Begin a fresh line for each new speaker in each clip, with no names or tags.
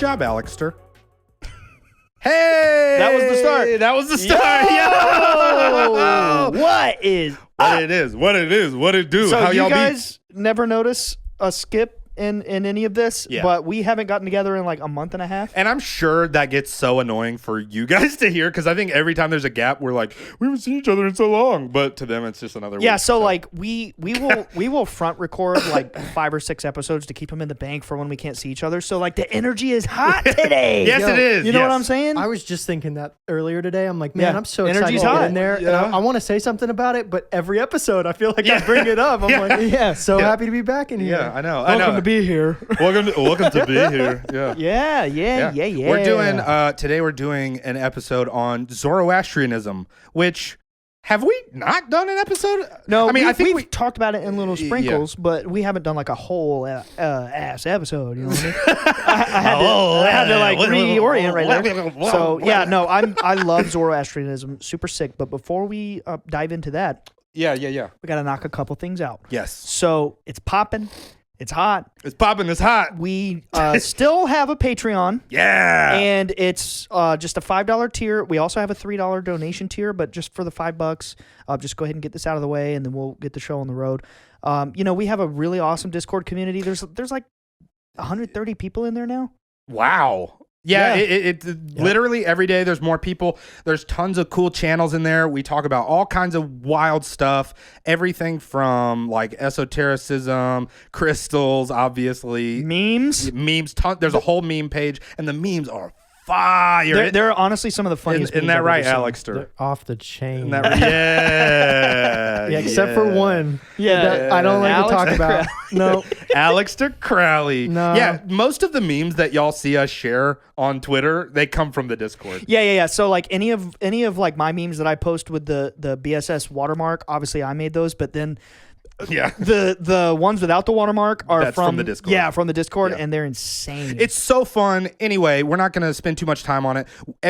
job, Alexter. Hey!
That was the start.
That was the start.
Yo! What is
What it is, what it is, what it do.
So
how
you
y'all
guys never notice a skip in any of this,
Yeah.
but we haven't gotten together in like a month and a half.
And I'm sure that gets so annoying for you guys to hear, because I think every time there's a gap, we're like, we haven't seen each other in so long. But to them, it's just another
Yeah,
week.
so like we will front record like 5 or 6 episodes to keep them in the bank for when we can't see each other. So like the energy is hot today.
Yes, it is.
You know
yes.
what I'm saying?
I was just thinking that earlier today. I'm like, man,
Yeah.
I'm so excited
Energy's
to get
hot.
in there.
Yeah.
And I want to say something about it, but every episode, I feel like
Yeah.
I bring it up. I'm
Yeah.
like, yeah, so
Yeah.
happy to be back in here.
Yeah, I know.
Welcome to be here.
Welcome to be here. Yeah.
Yeah.
We're doing today. We're doing an episode on Zoroastrianism, which have we not done an episode?
No,
I mean, I think
we've talked about it in little sprinkles, but we haven't done like a whole ass episode. You know what I mean? I had to like reorient right there. So yeah, no, I love Zoroastrianism, super sick. But before we dive into that,
Yeah.
we got to knock a couple things out.
Yes,
So it's popping, it's hot.
it's popping. It's hot.
We still have a Patreon.
Yeah.
And it's just a $5 tier. We also have a $3 donation tier, but just for the $5, just go ahead and get this out of the way, and then we'll get the show on the road. We have a really awesome Discord community. There's like 130 people in there now.
Wow. Yeah,
Yeah.
it literally every day there's more people. There's tons of cool channels in there. We talk about all kinds of wild stuff. Everything from like esotericism, crystals, obviously.
Memes.
Memes. There's a whole meme page, and the memes are fire.
They're honestly some of the funniest.
Isn't
memes
that
I've
right,
ever seen.
Alexter?
They're off the chain.
Isn't that right? Yeah.
yeah, except for one.
Yeah.
that I don't like
Alex
to talk about. No.
Alexter Crowley.
No.
Yeah, most of the memes that y'all see us share on Twitter, they come from the Discord.
Yeah. So like any of like my memes that I post with the BSS watermark, obviously I made those, but then
Yeah.
the ones without the watermark are
That's from the Discord.
Yeah, from the Discord,
Yeah.
and they're insane.
It's so fun. Anyway, we're not going to spend too much time on it.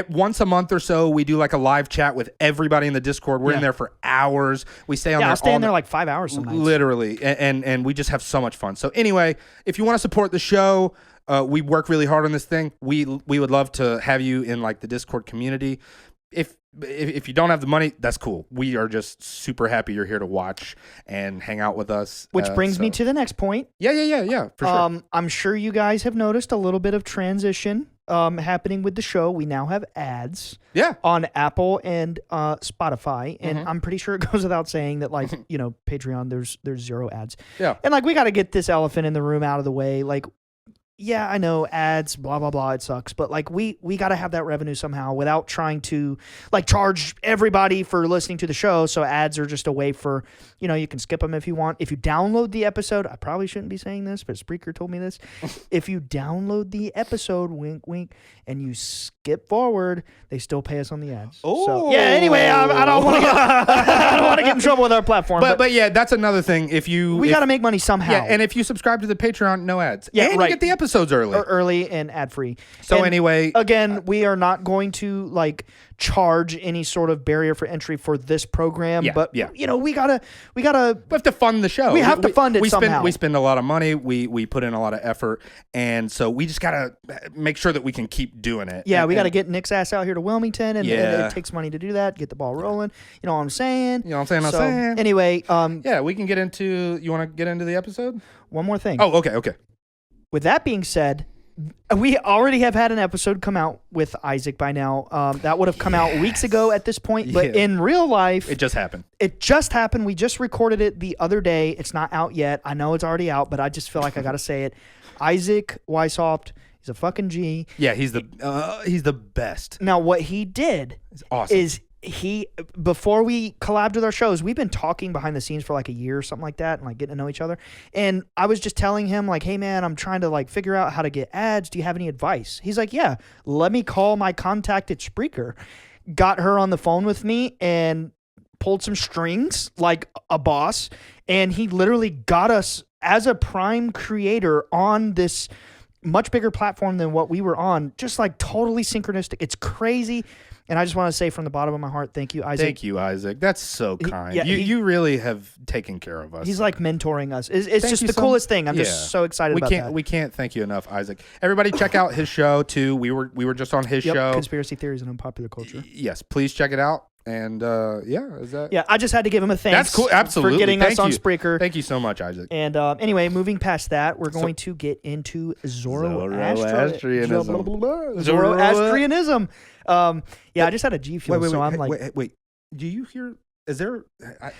Once a month or so, we do like a live chat with everybody in the Discord. We're in there for hours. We stay on there
I'll stay
all
in there
night.
like 5 hours some nights.
Literally, and we just have so much fun. So anyway, if you want to support the show, we work really hard on this thing. We would love to have you in like the Discord community. If you don't have the money, that's cool. We are just super happy you're here to watch and hang out with us.
Which brings me to the next point.
Yeah, for sure.
I'm sure you guys have noticed a little bit of transition happening with the show. We now have ads
Yeah.
on Apple and Spotify, and
Mm-hmm.
I'm pretty sure it goes without saying that like Patreon there's 0 ads.
Yeah.
And like we got to get this elephant in the room out of the way. Like, yeah, I know ads, blah blah blah. It sucks, but like we got to have that revenue somehow without trying to like charge everybody for listening to the show. So ads are just a way for you can skip them if you want. If you download the episode, I probably shouldn't be saying this, but Spreaker told me this. If you download the episode, wink wink, and you skip forward, they still pay us on the ads. So, yeah. Anyway, I don't want to get I don't want to get in trouble with our platform.
But yeah, that's another thing.
We got to make money somehow.
Yeah, and if you subscribe to the Patreon, no ads.
Yeah,
and
right.
you get the episodes early.
early and ad free.
So
And
anyway,
again, we are not going to like charge any sort of barrier for entry for this program.
Yeah,
but
yeah.
we gotta
we have to fund the show.
We have to fund it somehow.
We spend a lot of money. We put in a lot of effort, and so we just gotta make sure that we can keep doing it.
Yeah,
and,
we got to get Nick's ass out here to Wilmington, and
Yeah.
it takes money to do that. Get the ball rolling. You know what I'm saying?
You know what I'm saying?
So, anyway,
yeah, we can get into. You want to get into the episode?
one more thing.
Oh, okay.
With that being said, we already have had an episode come out with Isaac by now. That would have come out weeks ago at this point, but
Yeah.
in real life,
It just happened.
it just happened. We just recorded it the other day. It's not out yet. I know it's already out, but I just feel like I got to say it. Isaac Weishaupt, he's a fucking G.
Yeah, he's the best.
Now, what he did
It's awesome.
is before we collabed with our shows, we've been talking behind the scenes for like a year or something like that and like getting to know each other. And I was just telling him like, hey man, I'm trying to like figure out how to get ads. Do you have any advice? He's like, yeah, let me call my contact at Spreaker. Got her on the phone with me and pulled some strings like a boss. And he literally got us as a prime creator on this much bigger platform than what we were on, just like totally synchronistic. It's crazy. And I just want to say from the bottom of my heart, thank you, Isaac.
Thank you, Isaac. That's so kind.
yeah,
you really have taken care of us.
He's like mentoring us. It's
Thank
just
you
the
so
coolest thing. I'm just so excited about that.
We can't thank you enough, Isaac. Everybody check out his show too. We were just on his show.
Conspiracy Theories and Unpopular Culture.
Yes, please check it out. And is that?
Yeah, I just had to give him a thanks.
That's cool. Absolutely.
For getting
Thank
us on
you.
Spreaker.
Thank you so much, Isaac.
And anyway, moving past that, we're going to get into Zoroastrianism. I just had a G fuel, so I'm like,
wait. Do you hear? Is there?
I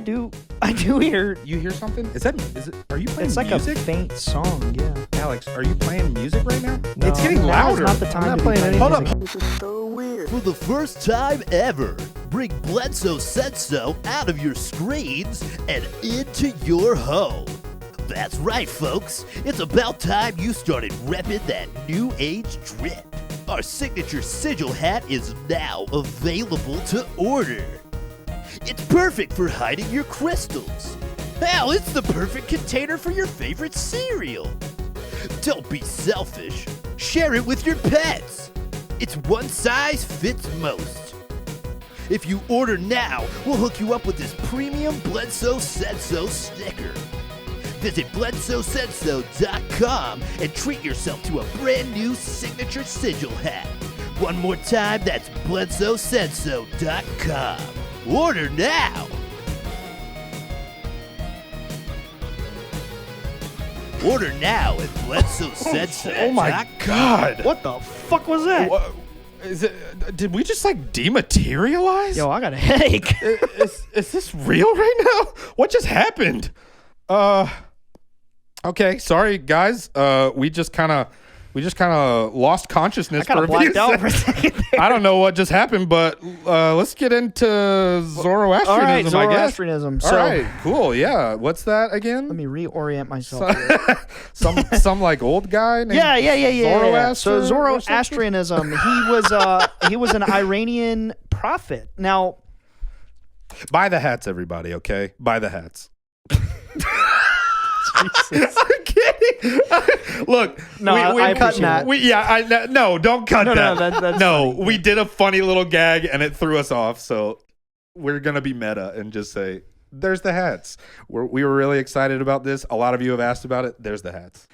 do. I do hear.
You hear something? Is it? Are you playing?
It's like
music?
a faint song. Yeah.
Alex, are you playing music right now?
No.
It's getting
Now is
louder.
not the time
I'm not
to be
playing any
Hold up.
music.
This is so weird.
For the first time ever, bring Bledsoe Said So out of your screens and into your home. That's right, folks. It's about time you started repping that new age drip. Our signature sigil hat is now available to order. It's perfect for hiding your crystals. Hell, it's the perfect container for your favorite cereal. Don't be selfish. Share it with your pets. It's one size fits most. If you order now, we'll hook you up with this premium Bledsoe Said So sticker. Visit BledsoeSaidSo.com and treat yourself to a brand new signature sigil hat. One more time, that's BledsoeSaidSo.com. Order now! Order now at BledsoeSaidSo.com.
Oh my God!
What the fuck was that?
What, is it? Did we just like dematerialize?
Yo, I got a headache.
Is this real right now? What just happened? Okay, sorry guys. We just kind of lost consciousness
I kind
for
of
a few
blacked out for a
seconds.
second there.
I don't know what just happened, but let's get into Zoroastrianism.
All right,
I guess.
Zoroastrianism.
All
So
right, cool. Yeah, what's that again?
let me reorient myself.
some like old guy named
Yeah.
Zoroaster
So
or something?
Zoroastrianism, he was an Iranian prophet. Now,
Buy the hats, everybody. Okay, buy the hats. I'm kidding. Look,
No, I
cutting that.
No, don't cut
No,
that.
that's
no,
funny.
we did a funny little gag and it threw us off. So we're gonna be meta and just say, "There's the hats." We were really excited about this. A lot of you have asked about it. There's the hats.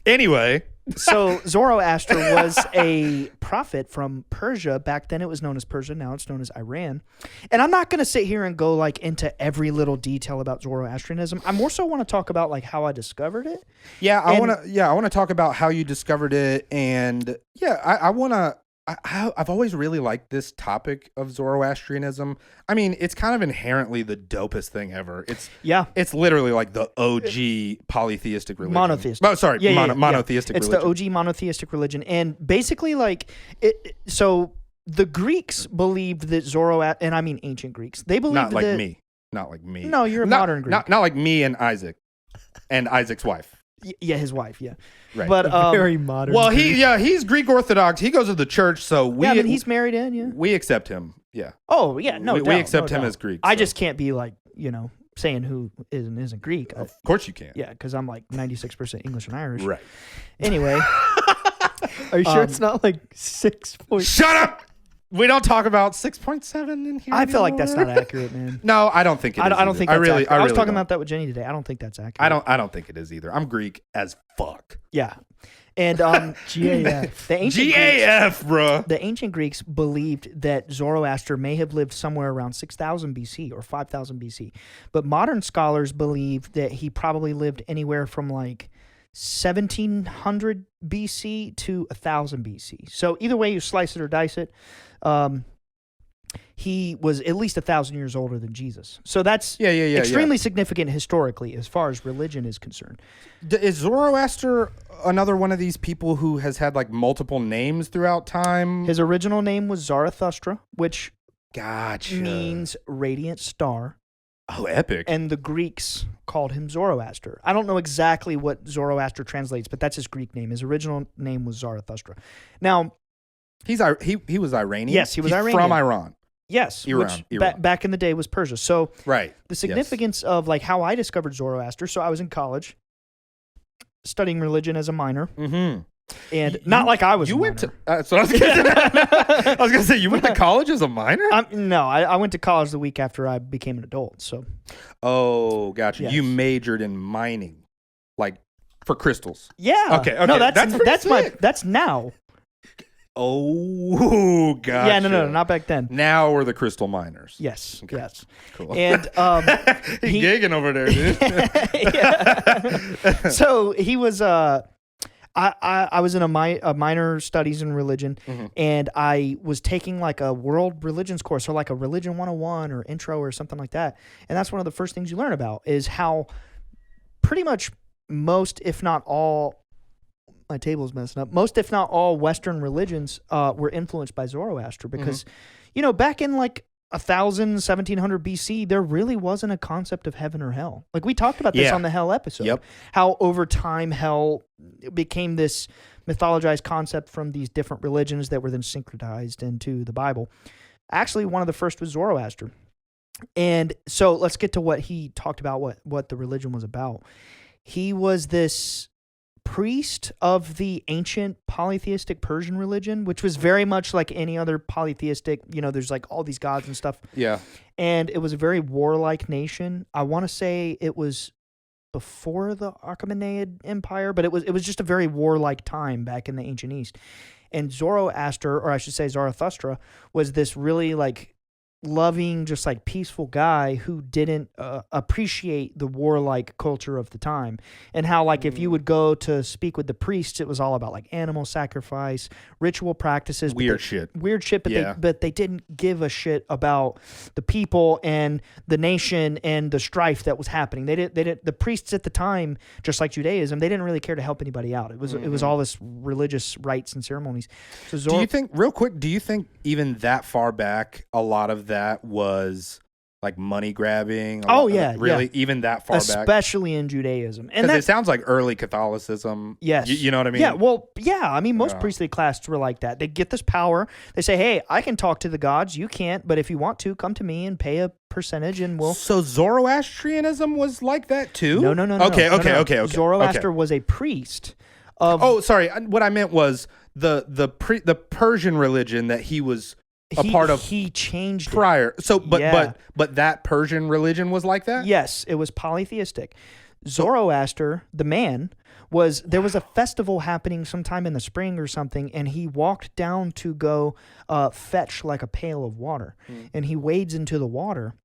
Anyway,
so Zoroaster was a prophet from Persia. Back then it was known as Persia. Now it's known as Iran. And I'm not going to sit here and go like into every little detail about Zoroastrianism. I more so want to talk about like how I discovered it.
I want to talk about how you discovered it, and I want to. I've always really liked this topic of Zoroastrianism. I mean, it's kind of inherently the dopest thing ever. It's literally like the OG polytheistic religion.
Monotheistic.
Oh, sorry, monotheistic
It's
religion.
the OG monotheistic religion. And basically like so the Greeks believed that Zoroaster, and I mean ancient Greeks, they believed
Not like
that,
me. Not like me.
No, you're a modern Greek.
Not like me and Isaac, and Isaac's wife.
Yeah, his wife, yeah.
Right.
But
Very modern.
well,
Greek.
he's Greek Orthodox. He goes to the church, so
he's married in, yeah.
we accept him. Yeah.
Oh, yeah, no
we
doubt.
accept
no
him
doubt.
as Greek.
I
so.
just can't be like, saying who is and isn't Greek.
Of course you can.
Yeah, because I'm like 96% English and Irish.
Right.
Anyway,
Are you sure it's not like 6 point?
Shut up. We don't talk about 6.7 in here.
I feel like that's
anymore.
not accurate, man.
No, I don't think it is.
I don't
either.
think that's accurate. I was talking
don't.
about that with Jenny today. I don't think that's accurate.
I don't think it is either. I'm Greek as fuck.
Yeah. And
GAF.
the ancient Greeks,
GAF, bro.
the ancient Greeks believed that Zoroaster may have lived somewhere around 6000 BC or 5000 BC. But modern scholars believe that he probably lived anywhere from like 1700 BC to 1000 BC. So either way you slice it or dice it, he was at least 1,000 years older than Jesus. So that's extremely significant historically as far as religion is concerned.
Is Zoroaster another one of these people who has had like multiple names throughout time?
His original name was Zarathustra, which
Gotcha.
means radiant star.
Oh, epic.
And the Greeks called him Zoroaster. I don't know exactly what Zoroaster translates, but that's his Greek name. His original name was Zarathustra. Now,
he was Iranian.
Yes, he was
He's
Iranian.
from Iran.
yes,
Iran.
which back in the day was Persia. So
Right.
the significance of like how I discovered Zoroaster. So I was in college. studying religion as a minor.
Mm-hmm.
And not like I was.
You
a
went
minor.
to. So I was gonna say you went to college as a minor.
No, I went to college the week after I became an adult. So.
Oh, gotcha.
Yes.
You majored in mining, like for crystals.
Yeah.
Okay.
No, that's
sick.
that's now.
Oh, gotcha.
Yeah, no, not back then.
Now we're the crystal miners.
Yes,
Okay.
yes.
Cool.
And
He's gigging over there, dude.
Yeah. So he was. I was in a minor studies in religion, and I was taking like a world religions course, or like a religion 101 or intro or something like that. And that's one of the first things you learn about is how pretty much most, if not all, my table's messing up. Most, if not all, Western religions were influenced by Zoroaster because, back in like 1700 BC, there really wasn't a concept of heaven or hell. Like we talked about this on the hell episode.
Yep.
How over time hell became this mythologized concept from these different religions that were then syncretized into the Bible. Actually, one of the first was Zoroaster. And so let's get to what he talked about, what the religion was about. He was this priest of the ancient polytheistic Persian religion, which was very much like any other polytheistic, there's like all these gods and stuff.
Yeah.
And it was a very warlike nation. I want to say it was before the Achaemenid Empire, but it was just a very warlike time back in the ancient East. And Zoroaster, or I should say Zarathustra, was this really like loving, just like peaceful guy who didn't appreciate the warlike culture of the time, and how like if you would go to speak with the priests, it was all about like animal sacrifice, ritual practices,
weird shit.
But they didn't give a shit about the people and the nation and the strife that was happening. They didn't. The priests at the time, just like Judaism, they didn't really care to help anybody out. It was all this religious rites and ceremonies. So
do you think even that far back, a lot of that was like money grabbing? Really? Even that far back?
Especially in Judaism.
And it sounds like early Catholicism.
Yes.
You know what I mean?
Yeah, well, yeah. I mean, most priestly classes were like that. They get this power. They say, hey, I can talk to the gods. You can't. But if you want to, come to me and pay a percentage and we'll...
So Zoroastrianism was like that too?
No.
Okay.
Zoroaster was a priest of...
Oh, sorry. What I meant was the Persian religion that he was... part of
he changed
prior.
It.
But that Persian religion was like that?
Yes, it was polytheistic. Zoroaster, the man, there was a festival happening sometime in the spring or something, and he walked down to go fetch like a pail of water. And he wades into the water,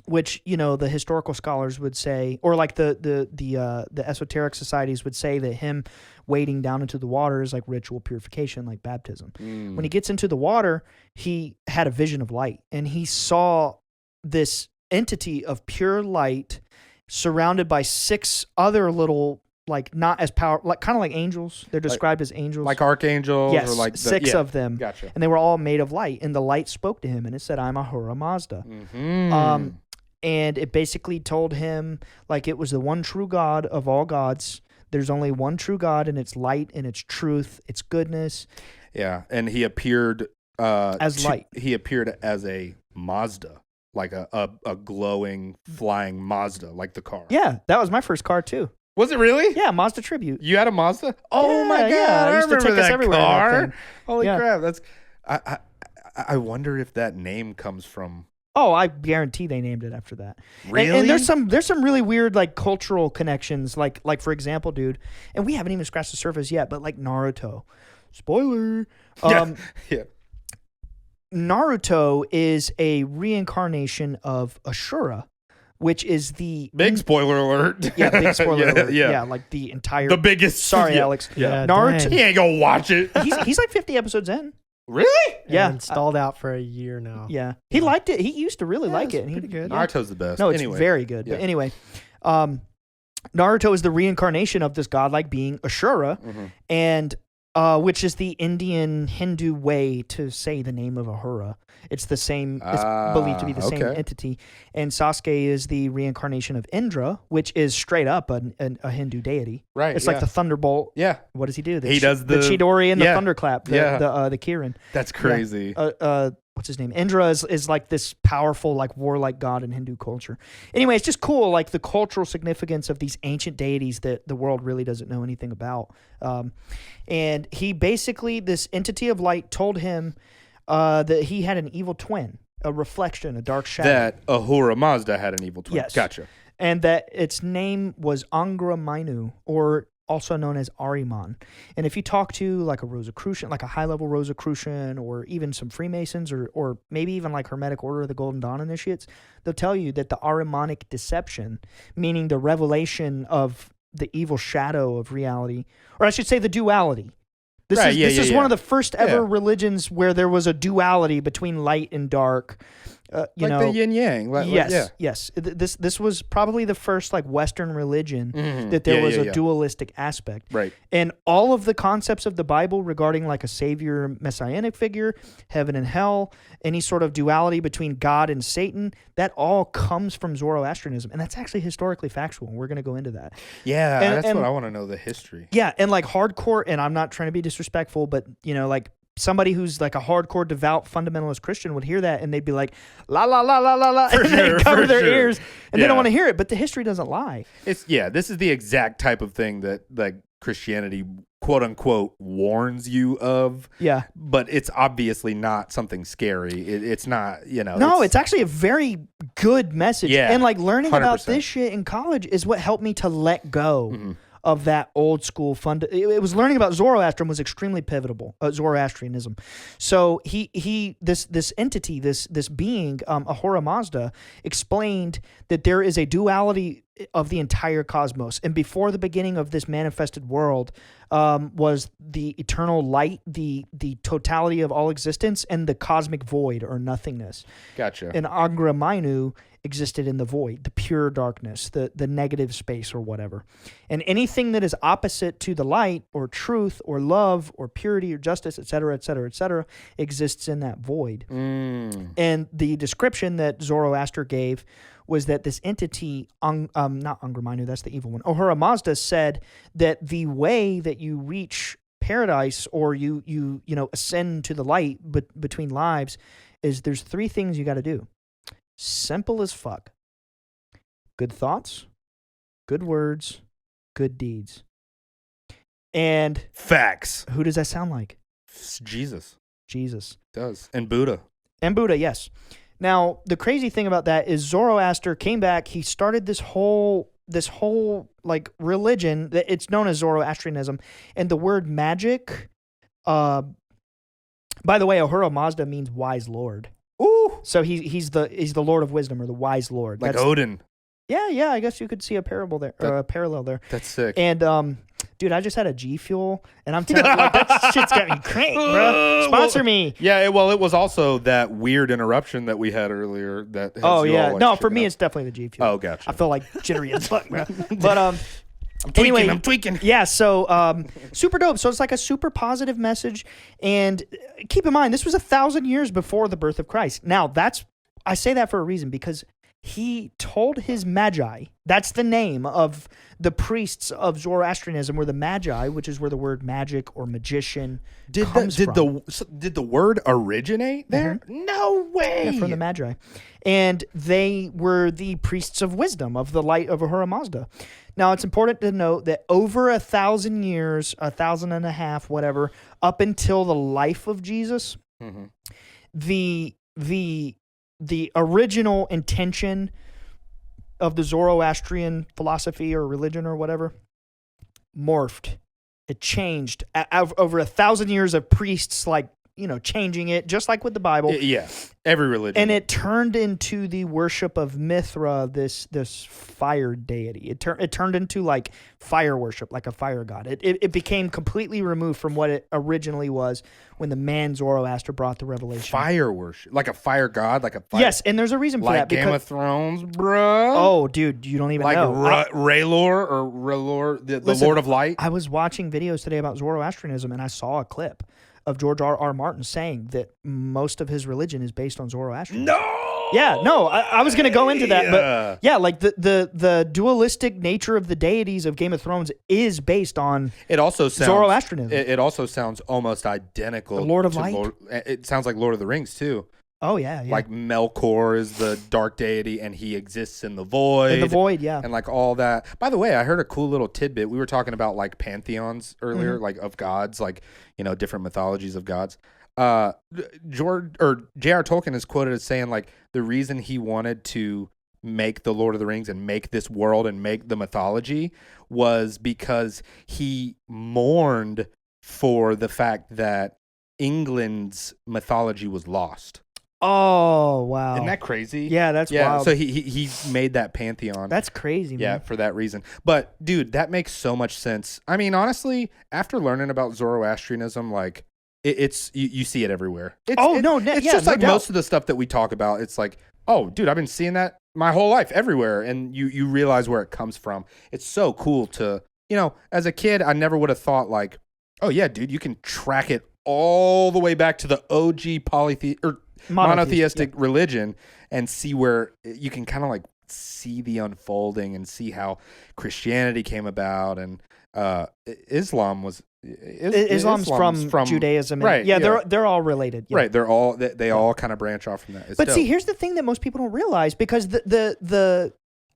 which, the historical scholars would say, or like the esoteric societies would say that him wading down into the water is like ritual purification, like baptism. When he gets into the water, he had a vision of light, and he saw this entity of pure light surrounded by 6 other little, like not as powerful, like kind of like angels. They're described as angels.
Like archangels?
Yes,
or like
6 of them.
Gotcha.
And they were all made of light, and the light spoke to him, and it said, I'm Ahura Mazda. And it basically told him like it was the one true God of all gods. There's only one true God, and it's light, and it's truth, it's goodness.
Yeah, and he appeared
as light.
He appeared as a Mazda, like a glowing flying Mazda, like the car.
Yeah, that was my first car too.
Was it really?
Yeah, Mazda Tribute.
You had a Mazda? Oh my god!
Yeah,
I
used to
remember
take us
that
everywhere in that
car.
thing.
Holy
Yeah.
crap! That's I wonder if that name comes from.
Oh, I guarantee they named it after that.
Really?
And there's some really weird like cultural connections. Like for example, dude, and we haven't even scratched the surface yet, but like Naruto. Spoiler.
Yeah.
Naruto is a reincarnation of Ashura, which is the
Big spoiler alert.
Yeah, big spoiler alert.
Yeah.
Yeah, like the entire.
The biggest.
Sorry,
yeah.
Alex.
Yeah,
Naruto.
dang.
He ain't gonna watch it.
He's like 50 episodes in.
Really?
Yeah.
And stalled out for a year now.
Yeah, he liked it. He used to really like it.
It's pretty good.
Naruto's the best.
No, it's
anyway.
very good.
Yeah.
But anyway, Naruto is the reincarnation of this godlike being Ashura, and which is the Indian Hindu way to say the name of Ahura. It's the same. It's believed to be the same entity. And Sasuke is the reincarnation of Indra, which is straight up a Hindu deity.
Right.
It's like the thunderbolt.
Yeah.
What does he do?
He does
the Chidori and the
yeah.
thunderclap. The Kirin.
That's crazy.
what's his name? Indra is like this powerful, like warlike god in Hindu culture. Anyway, it's just cool, like the cultural significance of these ancient deities that the world really doesn't know anything about. And he basically, this entity of light told him that he had an evil twin, a reflection, a dark shadow.
That Ahura Mazda had an evil twin.
Yes.
Gotcha.
And that its name was Angra Mainyu, or also known as Ahriman. And if you talk to like a Rosicrucian, like a high-level Rosicrucian, or even some Freemasons, or maybe even like Hermetic Order of the Golden Dawn initiates, they'll tell you that the Ahrimanic deception, meaning the revelation of the evil shadow of reality, or I should say the duality. This is one of the first ever religions where there was a duality between light and dark.
The yin yang.
Yes. This was probably the first like Western religion that there was a dualistic aspect.
Right.
And all of the concepts of the Bible regarding like a savior, messianic figure, heaven and hell, any sort of duality between God and Satan, that all comes from Zoroastrianism, and that's actually historically factual. And we're going to go into that.
Yeah, that's what I want to know, the history.
Yeah, and like hardcore, and I'm not trying to be disrespectful, but like somebody who's like a hardcore, devout, fundamentalist Christian would hear that and they'd be like, la, la, la, la, la, la, and they cover their ears and they don't want to hear it. But the history doesn't lie.
This is the exact type of thing that like Christianity, quote unquote, warns you of.
Yeah.
But it's obviously not something scary. It's not,
No, it's actually a very good message.
Yeah.
And like learning
100%.
about this shit in college is what helped me to let go of that old school it was learning about Zoroaster was extremely pivotal, Zoroastrianism. So this entity, this being, Ahura Mazda, explained that there is a duality of the entire cosmos, and before the beginning of this manifested world was the eternal light, the totality of all existence, and the cosmic void or nothingness.
Gotcha.
And Angra Mainyu existed in the void, the pure darkness, the negative space or whatever. And anything that is opposite to the light or truth or love or purity or justice, et cetera, exists in that void. And the description that Zoroaster gave was that this entity, not Angra Mainyu, that's the evil one, Ahura Mazda, said that the way that you reach paradise or you ascend to the light between lives is there's 3 things you got to do. Simple as fuck. Good thoughts, good words, good deeds. And
facts.
Who does that sound like?
Jesus.
Jesus.
It does. And Buddha. Yes.
Now, the crazy thing about that is Zoroaster came back. He started this whole like religion that it's known as Zoroastrianism, and the word magic. By the way, Ahura Mazda means wise lord.
Ooh.
So he's the Lord of Wisdom, or the wise lord.
Like Odin.
Yeah. I guess you could see a parallel there.
That's sick.
And dude, I just had a G Fuel, and I'm telling you, like, that shit's got me cranked, bro. Sponsor me.
Yeah, it was also that weird interruption that we had earlier. That has
no, for me it's definitely the G Fuel.
Oh, gotcha.
I feel like jittery as fuck, bro. But
I'm tweaking.
Yeah, so super dope. So it's like a super positive message, and keep in mind this was 1,000 years before the birth of Christ. Now I say that for a reason, because he told his magi, that's the name of the priests of Zoroastrianism, were the magi, which is where the word magic or magician comes from.
Did the word originate there? No way.
Yeah, from the magi. And they were the priests of wisdom, of the light of Ahura Mazda. Now, it's important to note that over 1,000 years, 1,500, whatever, up until the life of Jesus, the original intention of the Zoroastrian philosophy or religion or whatever morphed. It changed over 1,000 years of priests, like, changing it, just like with the Bible.
Yeah, every religion.
And it turned into the worship of Mithra, this fire deity. It turned into like fire worship, like a fire god. It became completely removed from what it originally was when the man Zoroaster brought the revelation.
Fire worship, like a fire god, like a fire.
Yes, and there's a reason for that.
Like Game of Thrones, bro.
Oh, dude, you don't even know.
Like Raylor or Raylor, the Lord of Light.
I was watching videos today about Zoroastrianism, and I saw a clip of George R.R. Martin saying that most of his religion is based on Zoroastrianism.
No!
Yeah, no, I was going to go into that, but yeah, like the dualistic nature of the deities of Game of Thrones is based on Zoroastrianism.
It also sounds almost identical.
The Lord of
to
Light?
it sounds like Lord of the Rings, too.
Oh yeah, yeah.
Like Melkor is the dark deity, and he exists in the void.
In the void, yeah.
And like all that. By the way, I heard a cool little tidbit. We were talking about like pantheons earlier,
Mm-hmm.
like of gods, like, you know, different mythologies of gods. J.R. Tolkien is quoted as saying like the reason he wanted to make the Lord of the Rings and make this world and make the mythology was because he mourned for the fact that England's mythology was lost.
Oh wow.
Isn't that crazy?
Yeah, that's wild.
So he made that pantheon.
That's crazy, man.
Yeah, for that reason. But dude, that makes so much sense. I mean, honestly, after learning about Zoroastrianism, like it's you see it everywhere. It's just like most of the stuff that we talk about. It's like, oh, dude, I've been seeing that my whole life everywhere, and you realize where it comes from. It's so cool to, you know, as a kid, I never would have thought like, oh yeah, dude, you can track it all the way back to the OG monotheistic religion and see where you can kind of like see the unfolding and see how Christianity came about, and Islam's
from Judaism, and,
right?
Yeah, they're all related, yeah.
Right? They all kind of branch off from that. It's
but
dope.
see, here's the thing that most people don't realize, because the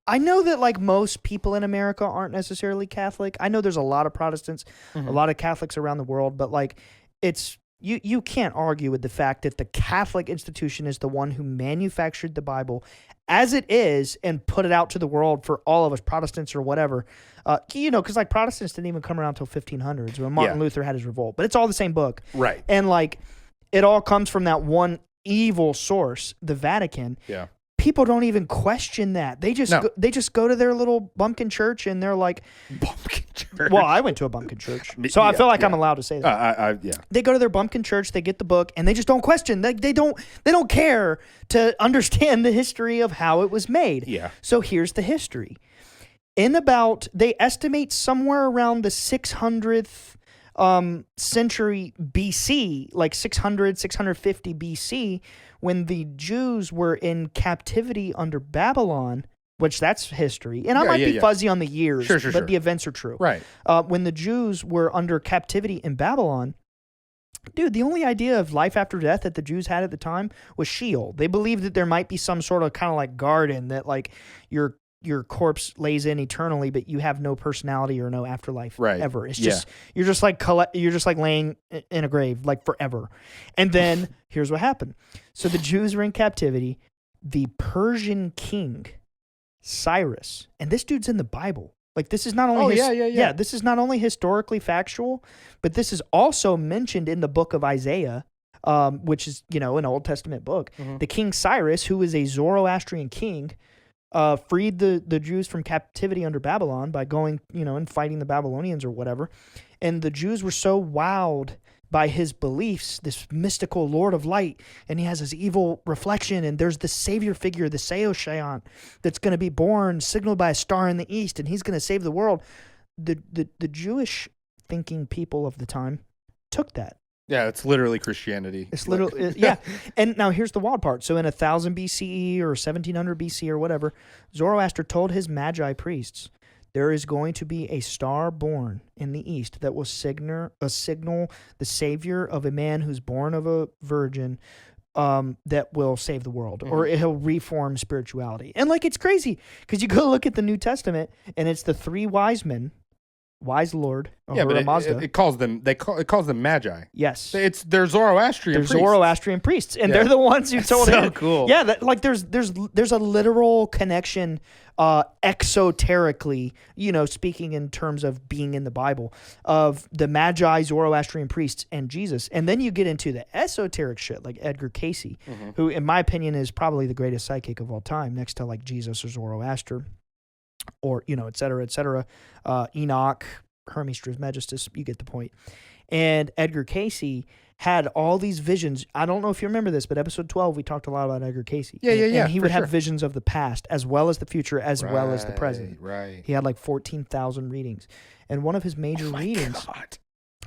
I know that like most people in America aren't necessarily Catholic. I know there's a lot of Protestants, a lot of Catholics around the world, but like it's you can't argue with the fact that the Catholic institution is the one who manufactured the Bible as it is and put it out to the world for all of us Protestants or whatever. You know, because like Protestants didn't even come around until 1500s when Martin Luther had his revolt, but it's all the same book,
right?
And like it all comes from that one evil source, the Vatican.
Yeah.
People don't even question that. They just go to their little bumpkin church and they're like,
bumpkin church.
Well, I went to a bumpkin church, so I feel like I'm allowed to say that. They go to their bumpkin church, they get the book, and they just don't question. They don't care to understand the history of how it was made.
Yeah.
So here's the history. They estimate somewhere around the 600th century BC, like 600, 650 BC, when the Jews were in captivity under Babylon, which that's history. And I might be fuzzy on the years, but the events are true.
Right.
When the Jews were under captivity in Babylon, dude, the only idea of life after death that the Jews had at the time was Sheol. They believed that there might be some sort of kind of like garden that like your corpse lays in eternally, but you have no personality or no afterlife ever. It's just you're just like laying in a grave like forever. And then here's what happened. So the Jews were in captivity. The Persian king Cyrus, and this dude's in the Bible. Like this is not only this is not only historically factual, but this is also mentioned in the book of Isaiah, which is, you know, an Old Testament book. Mm-hmm. The King Cyrus, who is a Zoroastrian king, freed the Jews from captivity under Babylon by going, you know, and fighting the Babylonians or whatever. And the Jews were so wowed by his beliefs, this mystical Lord of Light, and he has this evil reflection, and there's the savior figure, the Seoshayant, that's going to be born, signaled by a star in the east, and he's going to save the world. The Jewish thinking people of the time took that.
Yeah, it's literally Christianity.
It's literally, yeah. And now here's the wild part. So in 1000 BCE or 1700 BC or whatever, Zoroaster told his Magi priests, there is going to be a star born in the east that will signal the savior of a man who's born of a virgin, that will save the world, or he'll reform spirituality. And like, it's crazy because you go look at the New Testament and it's the three wise men, wise Lord,
but it calls them Magi.
Yes,
they're Zoroastrian.
Zoroastrian priests, and they're the ones who told him.
So cool.
Yeah, like there's a literal connection, exoterically, you know, speaking in terms of being in the Bible, of the Magi, Zoroastrian priests, and Jesus. And then you get into the esoteric shit like Edgar Cayce, who, in my opinion, is probably the greatest psychic of all time, next to like Jesus or Zoroaster, or, you know, et cetera, Enoch, Hermes Trismegistus, you get the point. And Edgar Cayce had all these visions. I don't know if you remember this, but episode 12, we talked a lot about Edgar Cayce.
Yeah.
And he would have visions of the past as well as the future, as well as the present.
Right.
He had like 14,000 readings. And one of his major readings,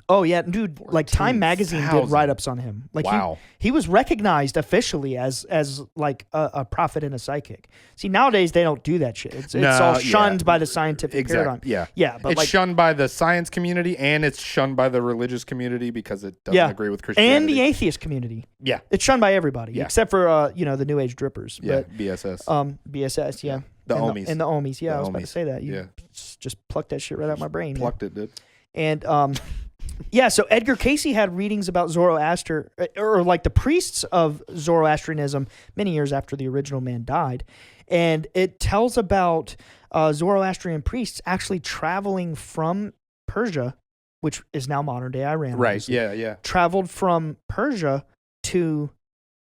Oh yeah, dude! Like Time magazine did
14,000.
write-ups on him. Like
Wow.
he was recognized officially as like a prophet and a psychic. See, nowadays they don't do that shit. It's all shunned by the scientific paradigm.
Yeah.
Yeah, but
it's
like
shunned by the science community and it's shunned by the religious community because it doesn't agree with Christianity.
and the atheist community.
Yeah.
It's shunned by everybody except for the New Age drippers.
Yeah.
But,
BSS.
BSS. Yeah.
The
and
Ohmies.
And the Ohmies. Yeah,
The
I was about to
Ohmies.
say that. You just plucked that shit right out my brain.
Plucked it, dude.
And yeah, so Edgar Cayce had readings about Zoroaster, or like the priests of Zoroastrianism many years after the original man died. And it tells about Zoroastrian priests actually traveling from Persia, which is now modern day Iran.
Right.
obviously,
Yeah.
traveled from Persia to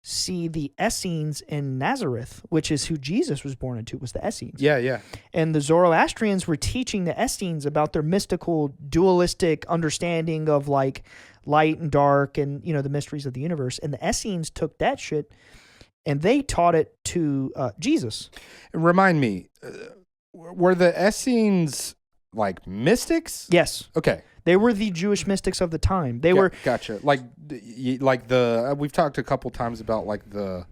see the Essenes in Nazareth, which is who Jesus was born into, was the Essenes.
Yeah.
And the Zoroastrians were teaching the Essenes about their mystical, dualistic understanding of like light and dark and, the mysteries of the universe. And the Essenes took that shit and they taught it to Jesus.
Remind me, were the Essenes like mystics?
Yes.
Okay.
They were the Jewish mystics of the time. They were
Gotcha. Like the we've talked a couple times about like the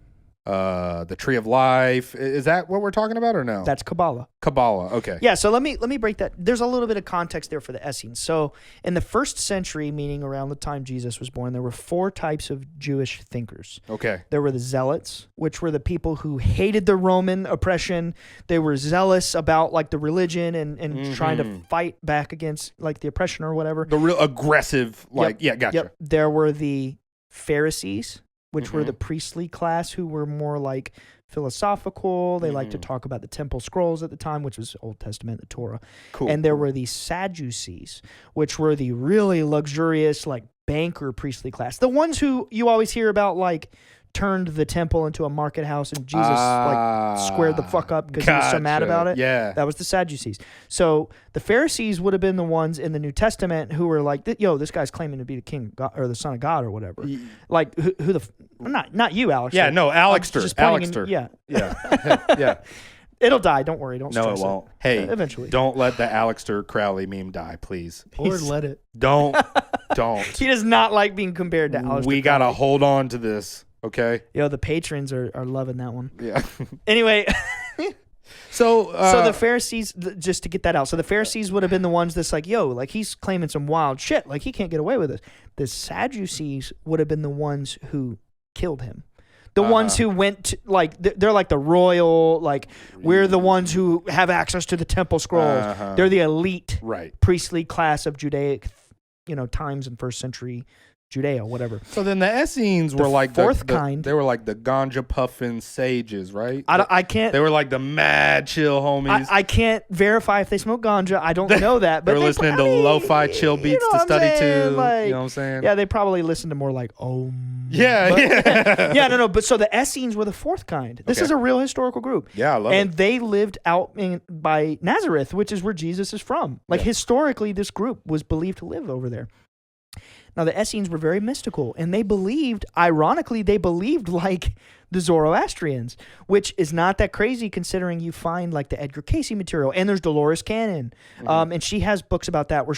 tree of life. Is that what we're talking about or no?
That's Kabbalah.
Kabbalah. Okay.
Yeah, so let me break that. There's a little bit of context there for the Essenes. So in the first century, meaning around the time Jesus was born, there were 4 types of Jewish thinkers.
Okay.
There were the Zealots, which were the people who hated the Roman oppression. They were zealous about like the religion and trying to fight back against like the oppression or whatever.
The real aggressive, like,
Yep.
gotcha.
Yep. There were the Pharisees, which were the priestly class who were more like philosophical. They liked to talk about the temple scrolls at the time, which was Old Testament, the Torah.
Cool.
And there were the Sadducees, which were the really luxurious, like banker priestly class. The ones who you always hear about, like, turned the temple into a market house and Jesus like squared the fuck up because he was so mad about it.
Yeah.
That was the Sadducees. So the Pharisees would have been the ones in the New Testament who were like, yo, this guy's claiming to be the king of God, or the son of God or whatever. Like who the not you, Alex.
Yeah, no, Alexter.
Alexter. Yeah.
Yeah.
It'll die. Don't worry. Don't stress
No, it won't. Hey,
eventually.
Don't let the Alexter Crowley meme die, please.
Or let it.
Don't.
He does not like being compared to Aleister
We got to
Crowley.
hold on to this, okay?
The patrons are loving that one.
Yeah.
Anyway,
So
the Pharisees, just to get that out, so the Pharisees would have been the ones that's like, yo, like he's claiming some wild shit, like he can't get away with this. The Sadducees would have been the ones who killed him. The ones who went to, like, they're like the royal, like, we're the ones who have access to the temple scrolls. They're the elite priestly class of Judaic, times in first century Judea, whatever.
So then the Essenes were like
fourth kind.
They were like the ganja puffin sages, right?
I can't.
They were like the mad chill homies.
I can't verify if they smoke ganja. I don't know that. But
they were listening to lo-fi chill beats to study to.
Like,
you know what I'm saying?
Yeah, they probably listened to more like
Yeah.
Yeah, no. But so the Essenes were the fourth kind. This is a real historical group.
Yeah, I love
and
it.
they lived out by Nazareth, which is where Jesus is from. Like historically, this group was believed to live over there. Now, the Essenes were very mystical, and they believed, ironically, like the Zoroastrians, which is not that crazy considering you find like the Edgar Cayce material, and there's Dolores Cannon, and she has books about that where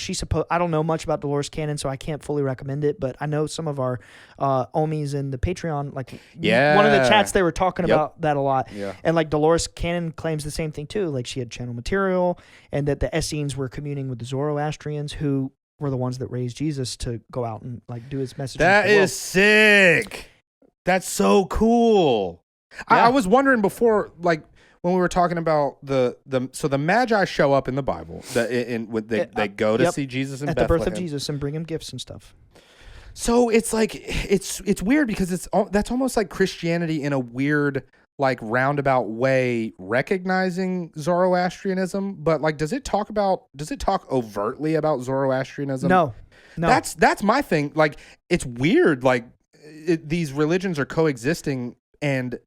I don't know much about Dolores Cannon, so I can't fully recommend it, but I know some of our Ohmies in the Patreon, like one of the chats, they were talking about that a lot, and like Dolores Cannon claims the same thing too, like she had channel material, and that the Essenes were communing with the Zoroastrians who were the ones that raised Jesus to go out and like do his message.
That is sick. That's so cool.
Yeah.
I was wondering before, like when we were talking about the Magi show up in the Bible. They go to see Jesus in
at
Bethlehem.
the birth of Jesus and bring him gifts and stuff.
So it's like it's weird because that's almost like Christianity in a weird, like, roundabout way recognizing Zoroastrianism, but like does it talk overtly about Zoroastrianism?
No.
That's my thing. Like, it's weird, like these religions are coexisting, and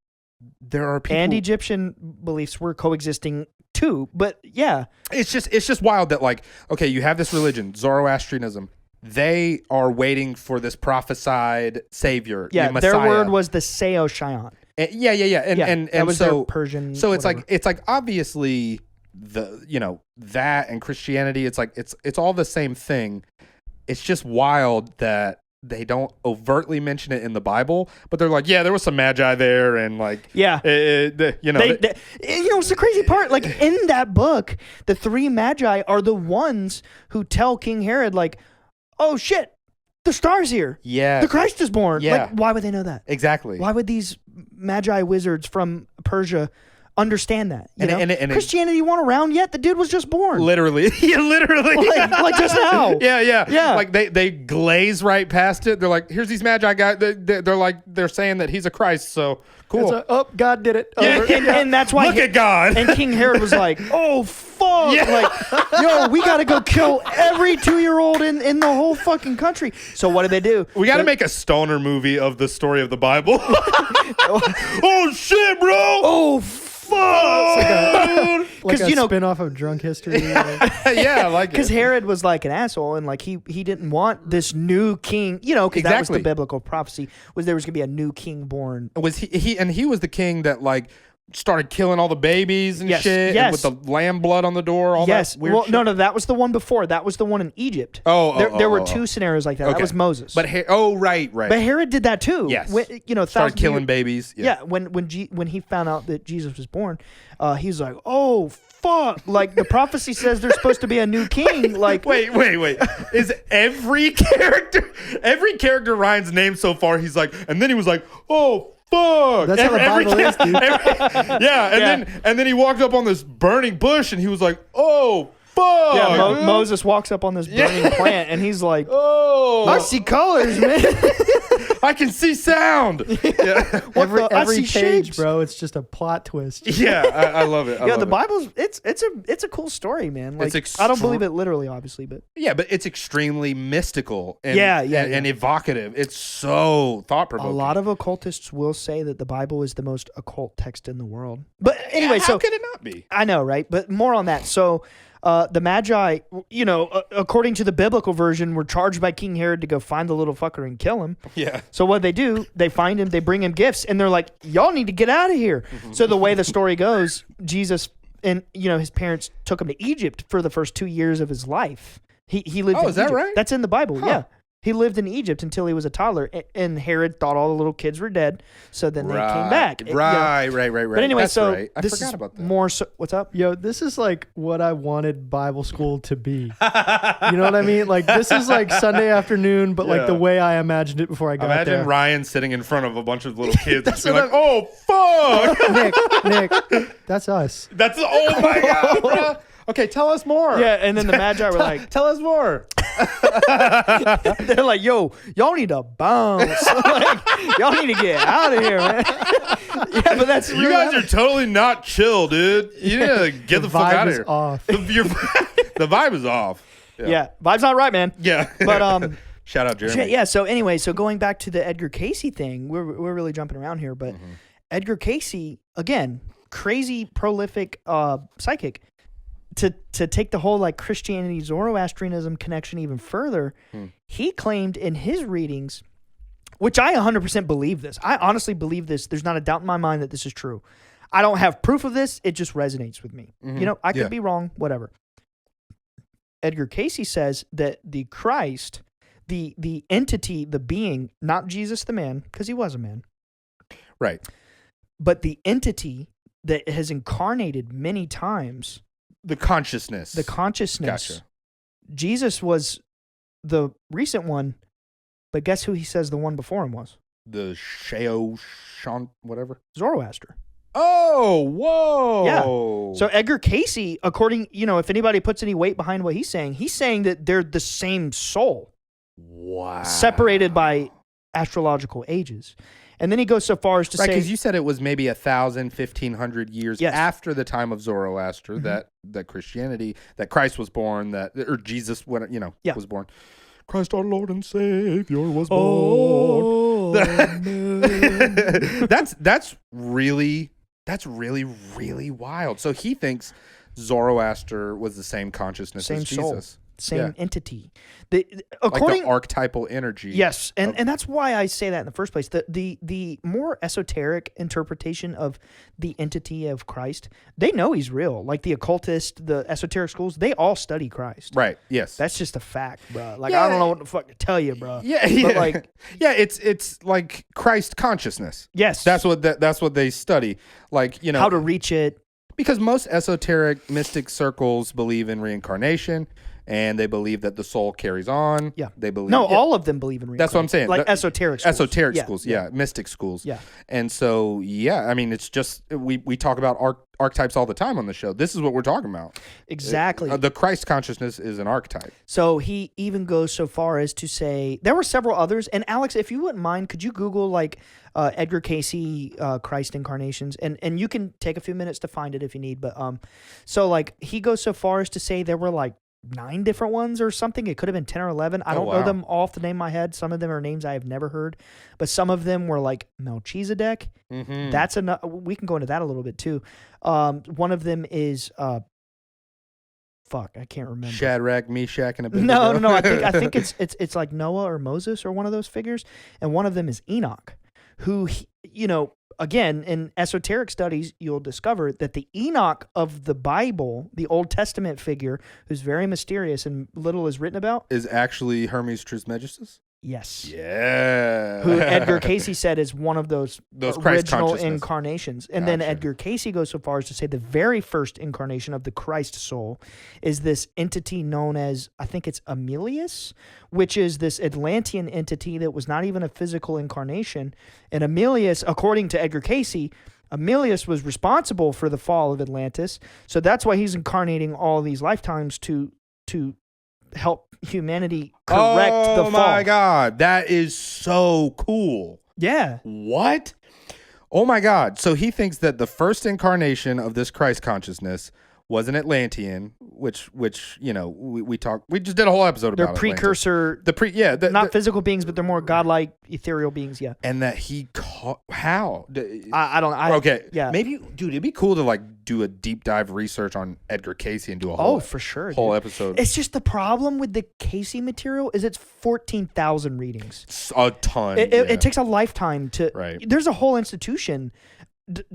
there are people,
and Egyptian beliefs were coexisting too, but yeah,
it's just wild that, like, okay, you have this religion, Zoroastrianism. They are waiting for this prophesied savior, the Messiah.
Their word was the Seo-Shion.
Yeah. And
that was
so
their Persian.
So it's
whatever.
like obviously that and Christianity, it's like it's all the same thing. it's just wild that they don't overtly mention it in the Bible, but they're like, yeah, there was some magi there, and like,
Yeah.
you know,
It's the crazy part. Like in that book, the three magi are the ones who tell King Herod, like, "Oh shit, the star's here.
yeah,
The Christ is born."
Yeah.
Like, why would they know that?
exactly.
Why would these magi wizards from Persia understand that? You know?
And
Christianity weren't around yet. The dude was just born.
literally, yeah, literally,
like just now.
yeah. Like they glaze right past it. They're like, here's these magi guys. They're saying that he's a Christ. So cool.
It's oh, God did it.
Yeah.
Over.
And that's why
Look at God.
And King Herod was like, "Oh fuck!
Yeah.
Like, yo, we got to go kill every 2-year-old in the whole fucking country." So what did they do?
We got to make a stoner movie of the story of the Bible. Oh shit, bro!
Oh fuck!
Like
'Cause,
a
you know-
spin-off of Drunk History. Like,
Yeah, I like it.
Because Herod was like an asshole, and like he didn't want this new king, you know, because that was the
Exactly.
biblical prophecy, was there was gonna be a new king born.
Was he was the king that like started killing all the babies and
Yes,
shit, and
yes.
with the lamb blood on the door, all
Yes,
that weird
well,
shit?
no, that was the one before. That was the one in Egypt. There were two scenarios like that. That
Okay.
was Moses.
But right.
But Herod did that too.
Yes.
When, you know,
Started
1,000
killing
years-
babies.
Yeah, when he found out that Jesus was born, he was like, "Oh fuck!" Like the prophecy says there's supposed to be a new king. Like,
Wait. Is every character Ryan's name so far? He's like, and then he was like, oh. Fuck.
That's how the Bible is, dude.
And then he walked up on this burning bush and he was like, oh, fuck.
yeah,
dude.
Moses walks up on this burning plant and he's like,
Oh,
"I see colors, man."
I can see sound. Yeah,
every
I see
page,
shapes.
bro, it's just a plot twist.
yeah, I love it. I
Yeah,
love
the
it.
Bible's it's a cool story, man. Like
It's
I don't believe it literally, obviously, but
Yeah, but it's extremely mystical and and evocative. It's so thought
a
provoking.
lot of occultists will say that the Bible is the most occult text in the world. But anyway,
how
so
could it not be?
I know, right? But more on that. So the Magi, you know, according to the biblical version, were charged by King Herod to go find the little fucker and kill him.
Yeah.
So what they do, they find him, they bring him gifts, and they're like, "Y'all need to get out of here." So the way the story goes, Jesus and his parents took him to Egypt for the first 2 years of his life. He lived.
Oh,
in
is that
Egypt.
right?
That's in the Bible.
Huh.
Yeah. He lived in Egypt until he was a toddler, and Herod thought all the little kids were dead, so then they came back.
Right.
But anyway,
That's
so
right. I
this
forgot
is
about that.
more. So, what's up?
Yo, this is like what I wanted Bible school to be. You know what I mean? Like this is like Sunday afternoon, but like the
Yeah.
way I imagined it before I got
Imagine
there.
Ryan sitting in front of a bunch of little kids
That's
and being
what
like, "Oh, fuck!"
Nick, that's us.
That's oh my god, bro. Okay, tell us more.
Yeah, and then the Magi were like,
Tell us more.
they're like, "Yo, y'all need to bounce. Like, y'all need to get out of here, man." Yeah, but that's
You guys are totally not chill, dude. You need to get the fuck
Vibe
out of
is
here.
off.
The vibe is off.
yeah, vibe's not right, man.
Yeah.
But
shout out Jeremy.
shit, yeah. So anyway, so going back to the Edgar Cayce thing, we're really jumping around here, but Edgar Cayce, again, crazy prolific psychic. To take the whole like Christianity Zoroastrianism connection even further, he claimed in his readings, which I 100% believe this. I honestly believe this. There's not a doubt in my mind that this is true. I don't have proof of this. It just resonates with me. You know, I could
Yeah.
be wrong, whatever. Edgar Cayce says that the Christ, the entity, the being, not Jesus the man, because he was a man,
Right.
but the entity that has incarnated many times,
The consciousness.
the consciousness.
Gotcha.
Jesus was the recent one, but guess who he says the one before him was?
The whatever.
Zoroaster.
Oh, whoa.
Yeah. So Edgar Cayce, according, if anybody puts any weight behind what he's saying that they're the same soul,
wow.
separated by astrological ages. And then he goes so far as to
Right,
say,
because you said it was maybe 1,000, 1,500 years
Yes.
after the time of Zoroaster that Christianity, that Christ was born, or Jesus,
Yeah.
was born. Christ our Lord and Savior was born.
"Oh,
That's really really wild. So he thinks Zoroaster was the same consciousness
Same
as
soul.
Jesus.
same entity.
According, like the archetypal energy.
Yes, and that's why I say that in the first place. The more esoteric interpretation of the entity of Christ, they know he's real. Like the occultist, the esoteric schools, they all study Christ.
Right. Yes.
That's just a fact, bro. Like I don't know what the fuck to tell you, bro.
Yeah.
But like,
yeah, it's like Christ consciousness.
Yes,
that's what they study. Like, you know,
how to reach it.
Because most esoteric mystic circles believe in reincarnation, and they believe that the soul carries on.
Yeah.
They believe.
No, all of them believe in reincarnation.
That's what I'm saying.
Like esoteric schools.
Esoteric schools, yeah. Mystic schools.
Yeah.
And so, yeah, I mean, it's just, we talk about archetypes all the time on the show. This is what we're talking about.
Exactly.
The Christ consciousness is an archetype.
So he even goes so far as to say, there were several others. And Alex, if you wouldn't mind, could you Google like Edgar Cayce, Christ Incarnations? And you can take a few minutes to find it if you need. But so like he goes so far as to say there were like 9 different ones or something. It could have been 10 or 11. I don't know them off the name of my head. Some of them are names I have never heard, but some of them were like Malchezadek.
Mm-hmm.
That's enough. We can go into that a little bit too. One of them is fuck, I can't remember.
Shadrach, Meshach, and Abednego.
No. I think it's like Noah or Moses or one of those figures, and one of them is Enoch, who again, in esoteric studies, you'll discover that the Enoch of the Bible, the Old Testament figure, who's very mysterious and little is written about,
is actually Hermes Trismegistus.
Yes.
Yeah.
Who Edgar Cayce said is one of those original incarnations. And then Edgar Cayce goes so far as to say the very first incarnation of the Christ soul is this entity known as, I think it's Emilius, which is this Atlantean entity that was not even a physical incarnation. And Emilius, according to Edgar Cayce, Emilius was responsible for the fall of Atlantis. So that's why he's incarnating all these lifetimes to help humanity correct the fall. Oh
my God. That is so cool.
Yeah.
What? Oh my God. So he thinks that the first incarnation of this Christ consciousness was an Atlantean, which we just did a whole episode about.
They're precursor. Not physical beings, but they're more godlike ethereal beings. Yeah.
And that he how?
I don't.
Okay.
Yeah.
Maybe, dude, it'd be cool to like do a deep dive research on Edgar Cayce and do a whole
for sure
whole episode.
It's just the problem with the Cayce material is it's 14,000 readings.
It's a ton.
It takes a lifetime to.
Right.
There's a whole institution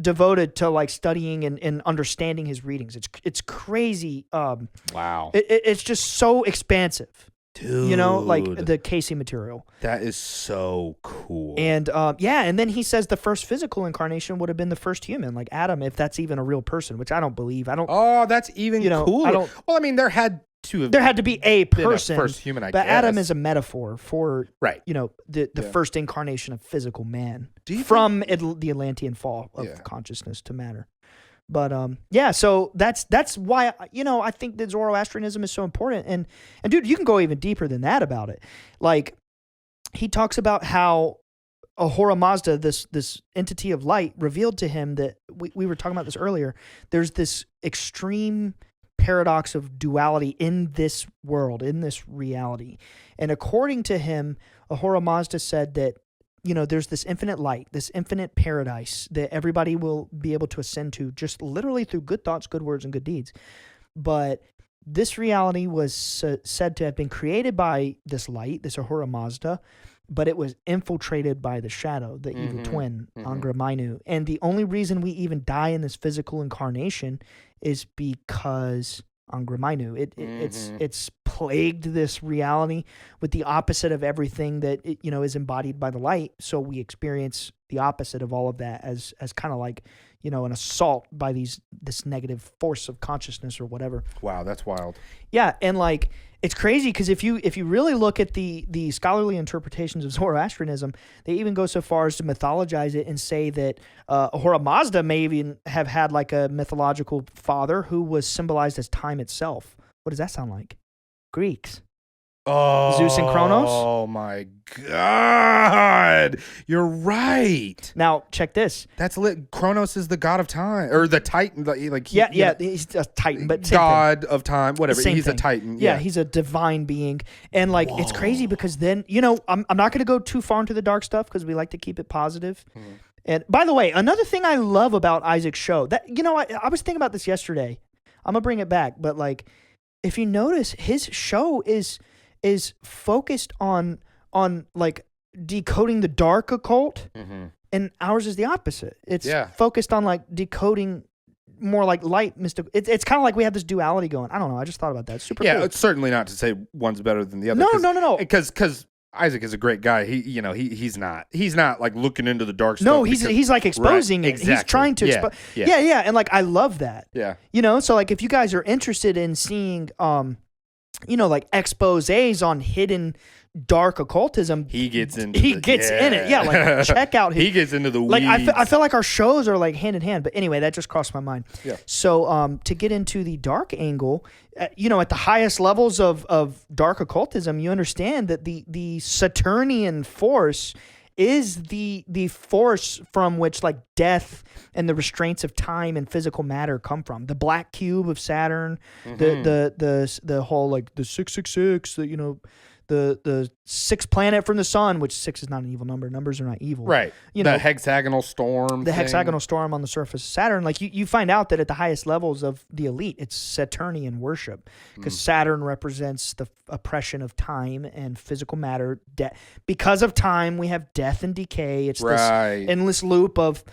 devoted to like studying and understanding his readings. It's crazy.
Wow.
It's just so expansive.
Dude.
Like the Cayce material.
That is so cool.
And and then he says the first physical incarnation would have been the first human, like Adam, if that's even a real person, which I don't believe.
Oh, that's even cooler. Well, I mean, there had to be a person,
first human, I guess. But Adam is a metaphor for the first incarnation of physical man from the Atlantean fall of consciousness to matter. But so that's why I think that Zoroastrianism is so important. And dude, you can go even deeper than that about it. Like he talks about how Ahura Mazda, this entity of light, revealed to him that we were talking about this earlier. There's this extreme paradox of duality in this world, in this reality. And according to him, Ahura Mazda said that, there's this infinite light, this infinite paradise that everybody will be able to ascend to just literally through good thoughts, good words, and good deeds. But this reality was said to have been created by this light, this Ahura Mazda, but it was infiltrated by the shadow, the evil twin, Angra Mainyu. And the only reason we even die in this physical incarnation is because Angra Mainyu. It's plagued this reality with the opposite of everything that is embodied by the light. So we experience the opposite of all of that as kind of like an assault by this negative force of consciousness or whatever.
Wow, that's wild.
Yeah, and like it's crazy because if you really look at the scholarly interpretations of Zoroastrianism, they even go so far as to mythologize it and say that Ahura Mazda may even have had like a mythological father who was symbolized as time itself. What does that sound like? Greeks.
Oh,
Zeus and Kronos?
Oh my God. You're right.
Now, check this.
That's lit. Kronos is the god of time, or the Titan.
He's a Titan, but
god of time, whatever.
He's
thing. A Titan.
Yeah, he's a divine being. And like, it's crazy because then, I'm not going to go too far into the dark stuff because we like to keep it positive. And by the way, another thing I love about Isaac's show, that, I was thinking about this yesterday. I'm going to bring it back, but like, if you notice, his show is focused on like decoding the dark occult, and ours is the opposite. It's focused on like decoding more like light mystical. It's kind of like we have this duality going. I don't know. I just thought about that. It's super cool.
It's certainly not to say one's better than the other.
No.
Because Isaac is a great guy. He's not like looking into the dark stuff.
No, he's like exposing it.
Exactly.
He's trying to expose. Yeah. And like, I love that.
Yeah.
So like if you guys are interested in seeing, like exposés on hidden dark occultism,
he gets in
it. Yeah. Like check out his,
he gets into the weeds.
Like I feel like our shows are like hand in hand, but anyway, that just crossed my mind.
Yeah.
So to get into the dark angle, at the highest levels of dark occultism, you understand that the Saturnian force is the force from which like death and the restraints of time and physical matter come from. The black cube of Saturn, the whole like the 666, the sixth planet from the sun, which 6 is not an evil number. Numbers are not evil.
Right. The hexagonal storm.
The hexagonal storm on the surface of Saturn. Like you find out that at the highest levels of the elite, it's Saturnian worship because Saturn represents the oppression of time and physical matter. Because of time, we have death and decay. It's this endless loop of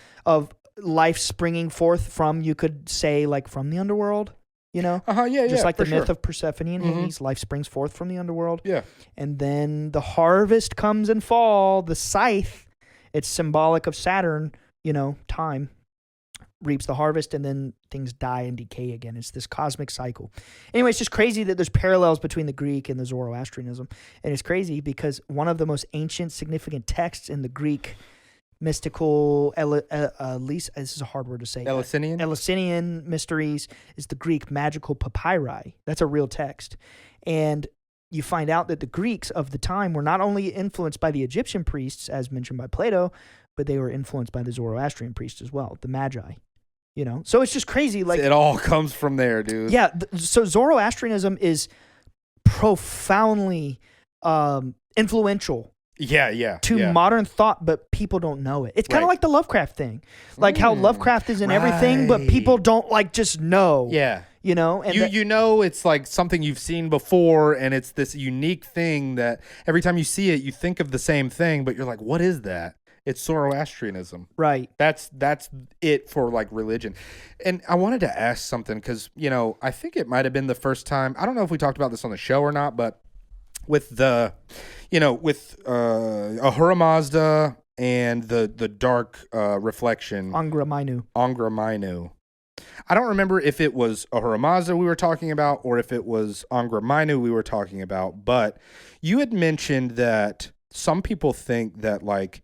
life springing forth from, you could say, like from the underworld. Just like the myth of Persephone and Hades, life springs forth from the underworld.
Yeah.
And then the harvest comes in fall, the scythe, it's symbolic of Saturn, time reaps the harvest, and then things die and decay again. It's this cosmic cycle. Anyway, it's just crazy that there's parallels between the Greek and the Zoroastrianism. And it's crazy because one of the most ancient, significant texts in the Greek mystical, this is a hard word to say. Eleusinian mysteries is the Greek magical papyri. That's a real text. And you find out that the Greeks of the time were not only influenced by the Egyptian priests, as mentioned by Plato, but they were influenced by the Zoroastrian priests as well, the Magi. So it's just crazy. Like
it all comes from there, dude.
Yeah. So Zoroastrianism is profoundly influential. To modern thought, but people don't know it. It's kind of like the Lovecraft thing. Like how Lovecraft is in everything, but people don't like just know.
Yeah.
And
it's like something you've seen before, and it's this unique thing that every time you see it, you think of the same thing, but you're like, what is that? It's Zoroastrianism.
Right.
That's it for like religion. And I wanted to ask something because, I think it might have been the first time. I don't know if we talked about this on the show or not, but with Ahura Mazda and the dark reflection.
Angra
Mainyu. I don't remember if it was Ahura Mazda we were talking about or if it was Angra Mainyu we were talking about, but you had mentioned that some people think that like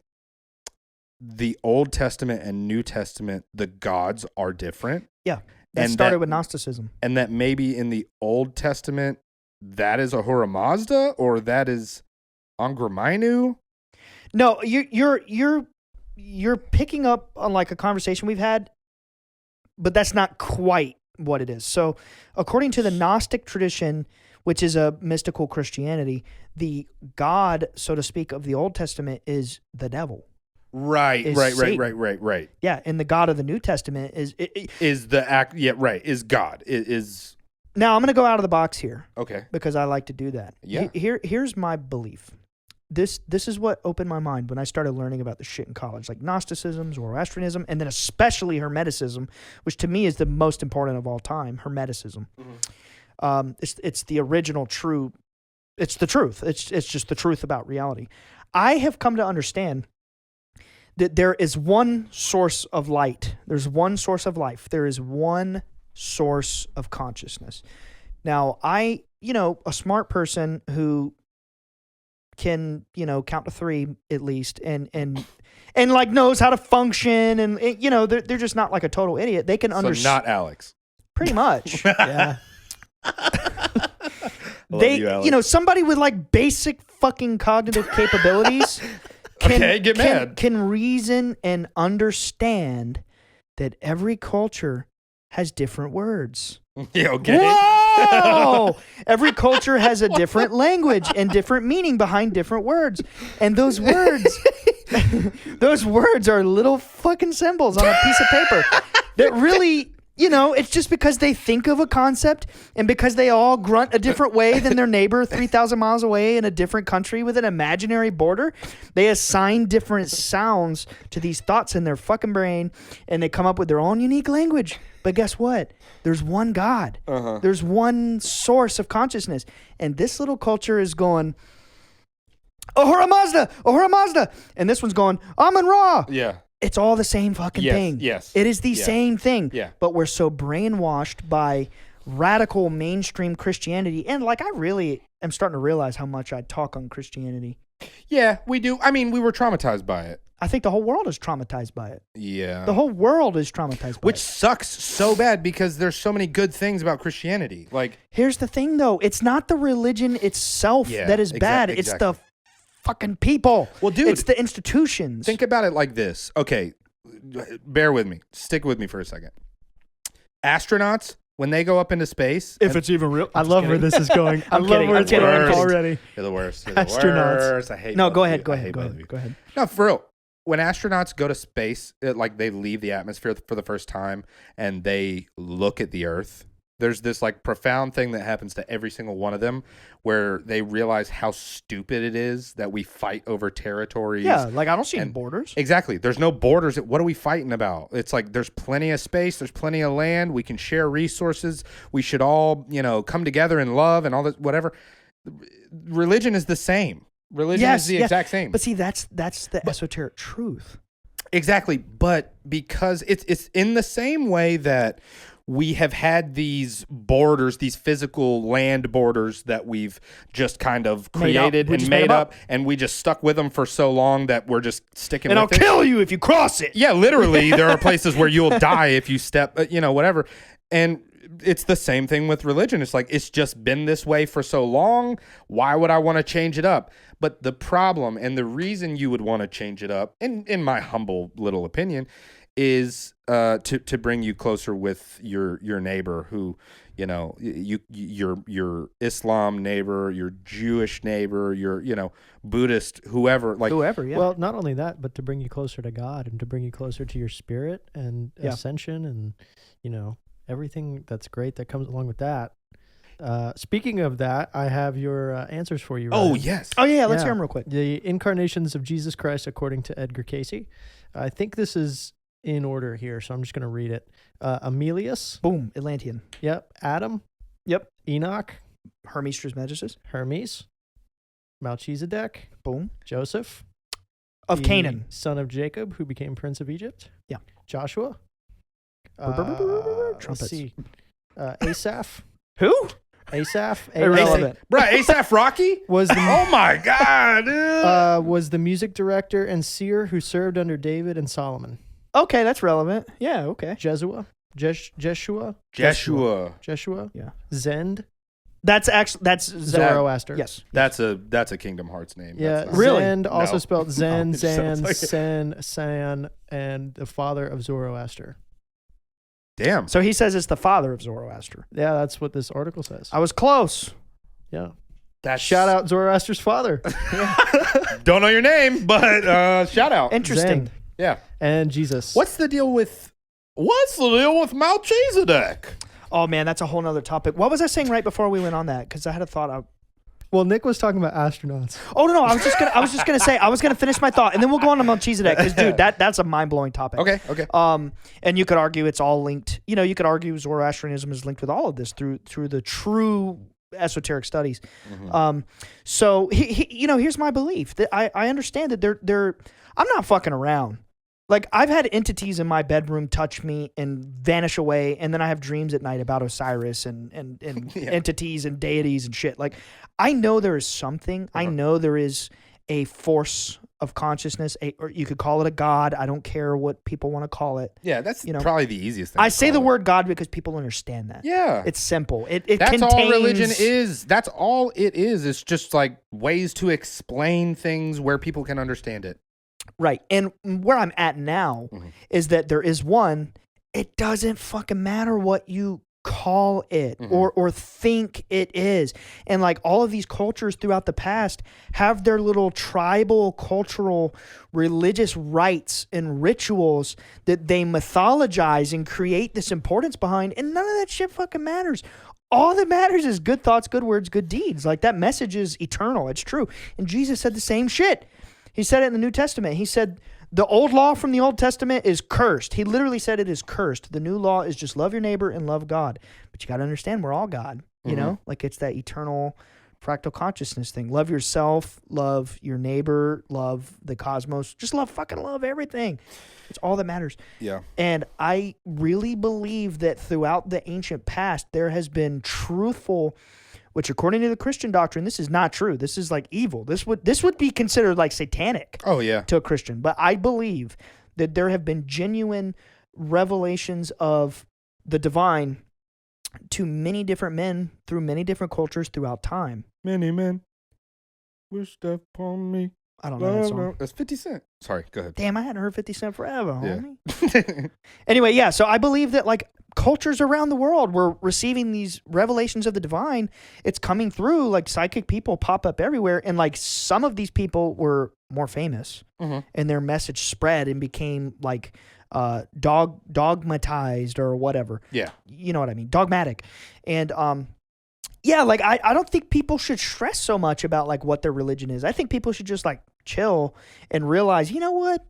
the Old Testament and New Testament, the gods are different.
Yeah. That started with Gnosticism.
And that maybe in the Old Testament, that is Ahura Mazda or that is Angra Mainyu?
No, you're picking up on like a conversation we've had, but that's not quite what it is. So, according to the Gnostic tradition, which is a mystical Christianity, the God, so to speak, of the Old Testament is the devil.
Right.
Yeah, and the God of the New Testament is
God. Is
Now, I'm going to go out of the box here.
Okay.
Because I like to do that.
Yeah.
Here's my belief. This is what opened my mind when I started learning about the shit in college, like Gnosticism, Zoroastrianism, and then especially Hermeticism, which to me is the most important of all time, Hermeticism. Mm-hmm. It's the original true. It's the truth. It's just the truth about reality. I have come to understand that there is one source of light. There's one source of life. There is one source of consciousness. Now, a smart person who can, count to 3 at least and like knows how to function and they're just not like a total idiot. They can understand.
So not Alex.
Pretty much.
Yeah.
Somebody with like basic fucking cognitive capabilities can reason and understand that every culture has different words.
Yeah, okay.
Whoa! Every culture has a different language and different meaning behind different words. And those words are little fucking symbols on a piece of paper that really, It's just because they think of a concept and because they all grunt a different way than their neighbor 3,000 miles away in a different country with an imaginary border. They assign different sounds to these thoughts in their fucking brain and they come up with their own unique language. But guess what? There's one God. There's one source of consciousness. And this little culture is going, Ahura Mazda. And this one's going, Amun-Ra.
Yeah.
It's all the same fucking thing.
Yes.
It is the same thing.
Yeah.
But we're so brainwashed by radical mainstream Christianity. And like, I really am starting to realize how much I talk on Christianity.
Yeah, we do. I mean, we were traumatized by it.
I think the whole world is traumatized by it.
Yeah.
The whole world is traumatized by
Which
it.
sucks so bad because there's so many good things about Christianity. Like,
here's the thing, though. It's not the religion itself that is bad. It's the fucking people.
Well, dude,
it's the institutions.
think about it like this. Okay, bear with me. Stick with me for a second. Astronauts, when they go up into space,
if it's even real.
I love where this is going. I
I'm
love
kidding.
where
I'm
it's
kidding.
going
I'm kidding.
already.
they're the worst. They're the
Astronauts.
worst. I hate.
No,
both
go
of
ahead.
you.
Go
I
ahead.
hate
Go
both
ahead.
of you.
Go ahead.
No, for real. When astronauts go to space, like they leave the atmosphere for the first time and they look at the Earth, there's this like profound thing that happens to every single one of them where they realize how stupid it is that we fight over territories.
Yeah, like I don't see any
And-
borders.
Exactly. There's no borders. What are we fighting about? It's like there's plenty of space. There's plenty of land. We can share resources. We should all, come together in love and all this, whatever. Religion is the same. Religion is the exact same.
But see, that's the esoteric truth.
Exactly. But because it's in the same way that we have had these borders, these physical land borders that we've just kind of created and made up, and we just stuck with them for so long that we're just sticking
And I'll
with it.
kill you if you cross it.
Yeah, literally, there are places where you'll die if you step, whatever. And it's the same thing with religion. It's like, it's just been this way for so long. Why would I want to change it up? But the problem and the reason you would want to change it up, in my humble little opinion, is to bring you closer with your neighbor who, your Islam neighbor, your Jewish neighbor, your, Buddhist, whoever.
Whoever, yeah.
Well, not only that, but to bring you closer to God and to bring you closer to your spirit and ascension and, everything that's great that comes along with that. Speaking of that, I have your answers for you.
Oh,
Ryan.
yes.
Oh, yeah, let's hear them real quick.
The Incarnations of Jesus Christ according to Edgar Cayce. I think this is in order here, so I'm just going to read it. Amelius.
Boom, Atlantean.
Yep. Adam.
Yep.
Enoch.
Hermes Trismegistus.
Hermes. Malchezadek.
Boom.
Joseph.
Of
the
Canaan.
son of Jacob, who became prince of Egypt.
Yeah.
Joshua.
Trumpets.
Let's see. Asaph.
Who?
Asaph.
Irrelevant.
Bro, ASAP Rocky?
Was the
Oh my God, dude.
was the music director and seer who served under David and Solomon.
Okay, that's relevant. Yeah, okay.
Jeshua.
Jeshua.
Yeah. Zend.
That's
Zoroaster.
Yes.
That's a Kingdom Hearts name.
Yeah.
That's not-
Really?
Zend, also
No.
spelled Zen,
No, it sounds
Zan,
like it.
Sen, San, and the father of Zoroaster.
Damn.
So he says it's the father of Zoroaster.
Yeah, that's what this article says.
I was close.
Yeah.
That's
Shout out Zoroaster's father.
Don't know your name, but shout out.
Interesting.
Zend.
Yeah.
And Jesus.
What's the deal with Malchezadek?
Oh, man, that's a whole nother topic. What was I saying right before we went on that? Because I had a thought.
Well, Nick was talking about astronauts.
Oh, no. I was just gonna say, I was gonna finish my thought, and then we'll go on to Melchizedek. Because, dude, that's a mind-blowing topic.
Okay.
And you could argue it's all linked. You could argue Zoroastrianism is linked with all of this through the true esoteric studies.
Mm-hmm.
So here's my belief that I understand that they're I'm not fucking around. Like, I've had entities in my bedroom touch me and vanish away, and then I have dreams at night about Osiris and
Yeah.
entities and deities and shit. Like, I know there is something. I know there is a force of consciousness, or you could call it a god. I don't care what people want to call it.
Yeah, that's probably the easiest thing.
I
to
say
call
the
it.
word God because people understand that.
Yeah.
It's simple. It
That's
contains,
all religion is. That's all it is. It's just like ways to explain things where people can understand it.
Right. And where I'm at now is that there is one. It doesn't fucking matter what you call it or think it is. And like all of these cultures throughout the past have their little tribal, cultural, religious rites and rituals that they mythologize and create this importance behind, and none of that shit fucking matters. All that matters is good thoughts, good words, good deeds. Like that message is eternal. It's true. And Jesus said the same shit. He said it in the New Testament. He said the old law from the Old Testament is cursed. He literally said it is cursed. The new law is just love your neighbor and love God. But you got to understand we're all God, you know? Like it's that eternal fractal consciousness thing. Love yourself, love your neighbor, love the cosmos. Just fucking love everything. It's all that matters.
Yeah.
And I really believe that throughout the ancient past, there has been truthful, which according to the Christian doctrine, this is not true. This is like evil. This would be considered like satanic.
Oh, yeah.
To a Christian. But I believe that there have been genuine revelations of the divine to many different men through many different cultures throughout time.
Many men wished upon me.
I don't know that song.
That's 50 Cent. Sorry, go ahead.
Damn, I hadn't heard 50 Cent forever, homie.
Yeah.
Anyway, yeah, so I believe that like cultures around the world were receiving these revelations of the divine. It's coming through, like psychic people pop up everywhere, and like some of these people were more famous, and their message spread and became like dogmatized or whatever.
Yeah.
You know what I mean? Dogmatic. And yeah, like I don't think people should stress so much about like what their religion is. I think people should just like chill and realize, you know what?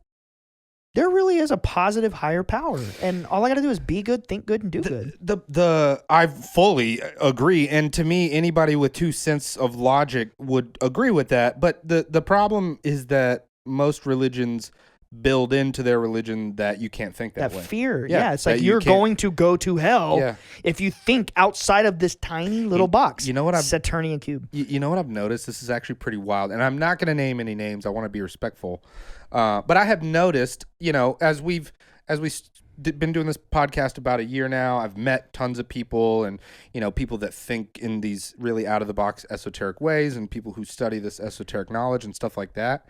There really is a positive higher power, and all I got to do is be good, think good, and do good.
I fully agree, and to me, anybody with 2 cents of logic would agree with that. But the problem is that most religions build into their religion that you can't think that way.
Fear, yeah. It's like
you
you're
can't-
going to go to hell if you think outside of this tiny little box.
You know what
Saturnian cube.
You know what I've noticed? This is actually pretty wild, and I'm not going to name any names. I want to be respectful. But I have noticed, you know, as we've been doing this podcast about a year now, I've met tons of people, and you know, people that think in these really out of the box esoteric ways, and people who study this esoteric knowledge and stuff like that.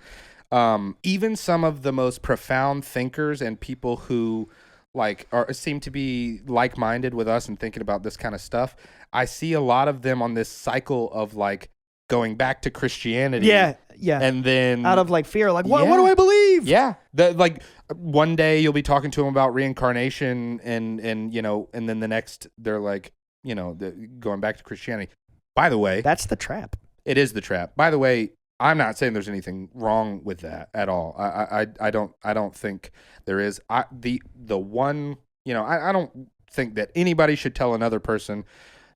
Even some of the most profound thinkers and people who like seem to be like-minded with us and thinking about this kind of stuff. I see a lot of them on this cycle of like going back to Christianity.
Yeah.
And then
out of like fear, like what do I believe?
Yeah. Like one day you'll be talking to them about reincarnation and you know, and then the next they're like, you know, going back to Christianity. By the way,
that's the trap.
It is the trap. By the way, I'm not saying there's anything wrong with that at all. I don't think there is. The one, you know, I don't think that anybody should tell another person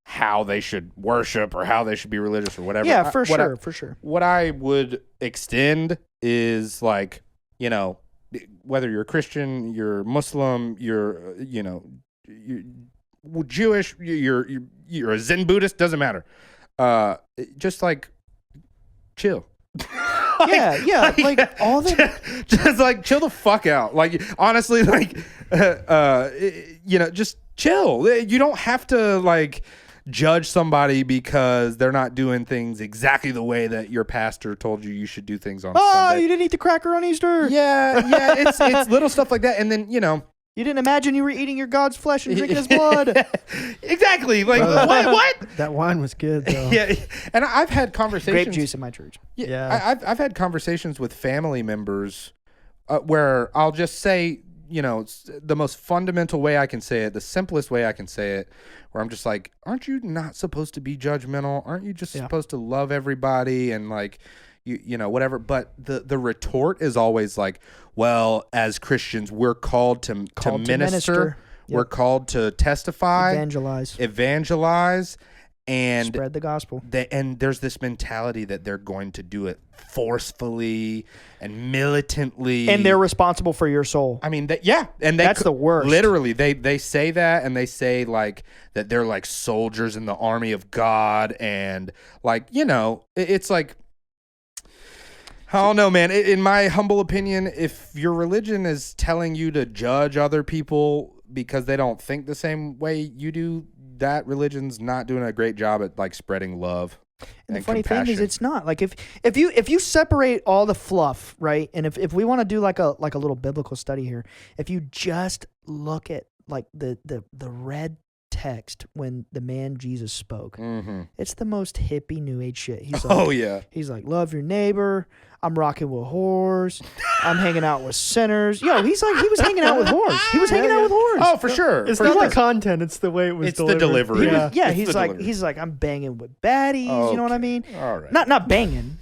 how they should worship or how they should be religious or whatever.
Yeah, for sure.
What I would extend is like, you know, whether you're a Christian, you're Muslim, you're, you know, you're Jewish, you're a Zen Buddhist, doesn't matter. Just like chill.
Like all the
just like chill the fuck out. Like honestly, like you know, just chill. You don't have to like judge somebody because they're not doing things exactly the way that your pastor told you should do things on Sunday.
You didn't eat the cracker on Easter.
Yeah, it's little stuff like that, and then you know.
You didn't imagine you were eating your God's flesh and drinking his blood.
Exactly. Like, what?
That wine was good, though.
Yeah. And I've had conversations.
Grape juice in my church.
Yeah. I've had conversations with family members where I'll just say, you know, the most fundamental way I can say it, the simplest way I can say it, where I'm just like, aren't you not supposed to be judgmental? Aren't you just supposed to love everybody and like, you know, whatever. But the retort is always like, well, as Christians, we're called to minister. Yep. We're called to testify, evangelize, and
spread the gospel.
And there's this mentality that they're going to do it forcefully and militantly,
and they're responsible for your soul.
I mean, and that's
the worst.
Literally, they say that, and they say like that they're like soldiers in the army of God, and like, you know, it's like. I don't know, man. In my humble opinion, if your religion is telling you to judge other people because they don't think the same way you do, that religion's not doing a great job at like spreading love.
And the funny thing is, it's not like if you separate all the fluff, right? And if we want to do like a little biblical study here, if you just look at like the red text when the man Jesus spoke.
Mm-hmm.
It's the most hippie New Age shit. He's
Oh
like,
yeah.
he's like, love your neighbor. I'm rocking with whores. I'm hanging out with sinners. Yo, he was hanging out with whores. He was hanging out with whores.
Oh, for sure.
It's
for
not
sure.
the content; it's the way it was.
It's the
delivered.
delivery.
Yeah.
Yeah,
It's the delivery.
he's like, I'm banging with baddies. You know what I mean?
All right.
Not banging.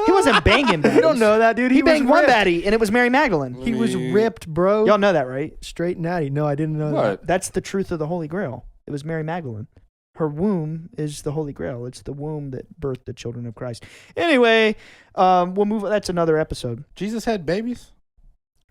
He wasn't banging baddies.
You don't know that, dude.
He
was
banged one
ripped.
baddie, and it was Mary Magdalene.
He was ripped, bro.
Y'all know that, right?
Straight natty. No, I didn't know that.
What?
That's the truth of the Holy Grail. It was Mary Magdalene. Her womb is the Holy Grail. It's the womb that birthed the children of Christ. Anyway, we'll move. That's another episode.
Jesus had babies?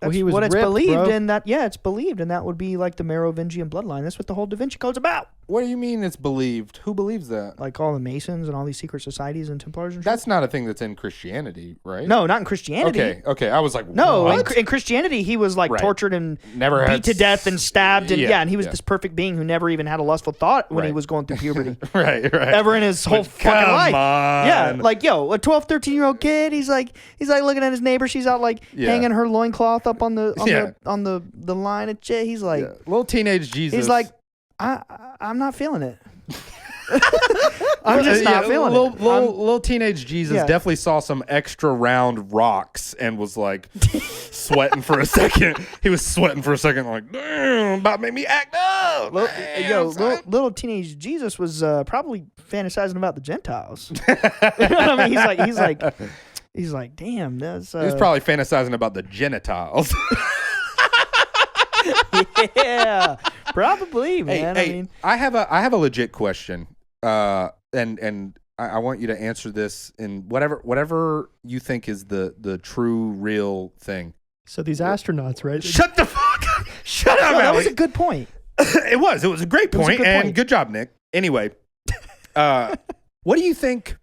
That's
Well, he was
what it's
ripped,
believed
bro.
in. That it's believed, and that would be like the Merovingian bloodline. That's what the whole Da Vinci Code's about.
What do you mean it's believed? Who believes that?
Like all the Masons and all these secret societies and Templars and shit.
That's not a thing that's in Christianity, right?
No, not in Christianity.
Okay. I was like,
No,
what?
in Christianity, he was like
Right.
tortured and
Never had
beat to death and stabbed, and
Yeah,
and he was
yeah.
this perfect being who never even had a lustful thought when he
Right.
was going through puberty.
right.
Ever in his whole fucking
Come
life.
on.
Yeah, like yo, a 12, 13-year-old kid, he's like looking at his neighbor, she's out like
Yeah.
hanging her loincloth up on the
Yeah.
on the line and shit. He's like
Yeah. Little teenage Jesus.
he's like I'm not feeling it. I'm just not feeling it.
Little teenage Jesus
Yeah.
definitely saw some extra round rocks and was like sweating for a second. He was sweating for a second, like, damn, about to make me act up. Damn,
Little teenage Jesus was probably fantasizing about the Gentiles. You know what I mean? He's like, damn, that's
He was probably fantasizing about the genitals.
yeah, probably, man.
Hey,
I mean,
I have a legit question, and I want you to answer this in whatever you think is the true real thing.
So these astronauts, right?
Shut the fuck up! Shut up,
no, that
Allie.
was a good point.
It was a great
was a
point,
good
and
point.
good job, Nick. Anyway, what do you think?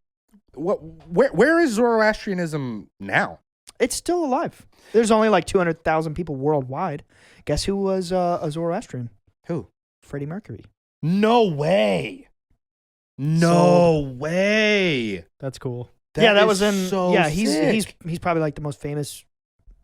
Where is Zoroastrianism now?
It's still alive. There's only like 200,000 people worldwide. Guess who was a Zoroastrian?
Who?
Freddie Mercury.
No way. No way.
That's cool.
That was in.
So
yeah,
sick.
he's probably like the most famous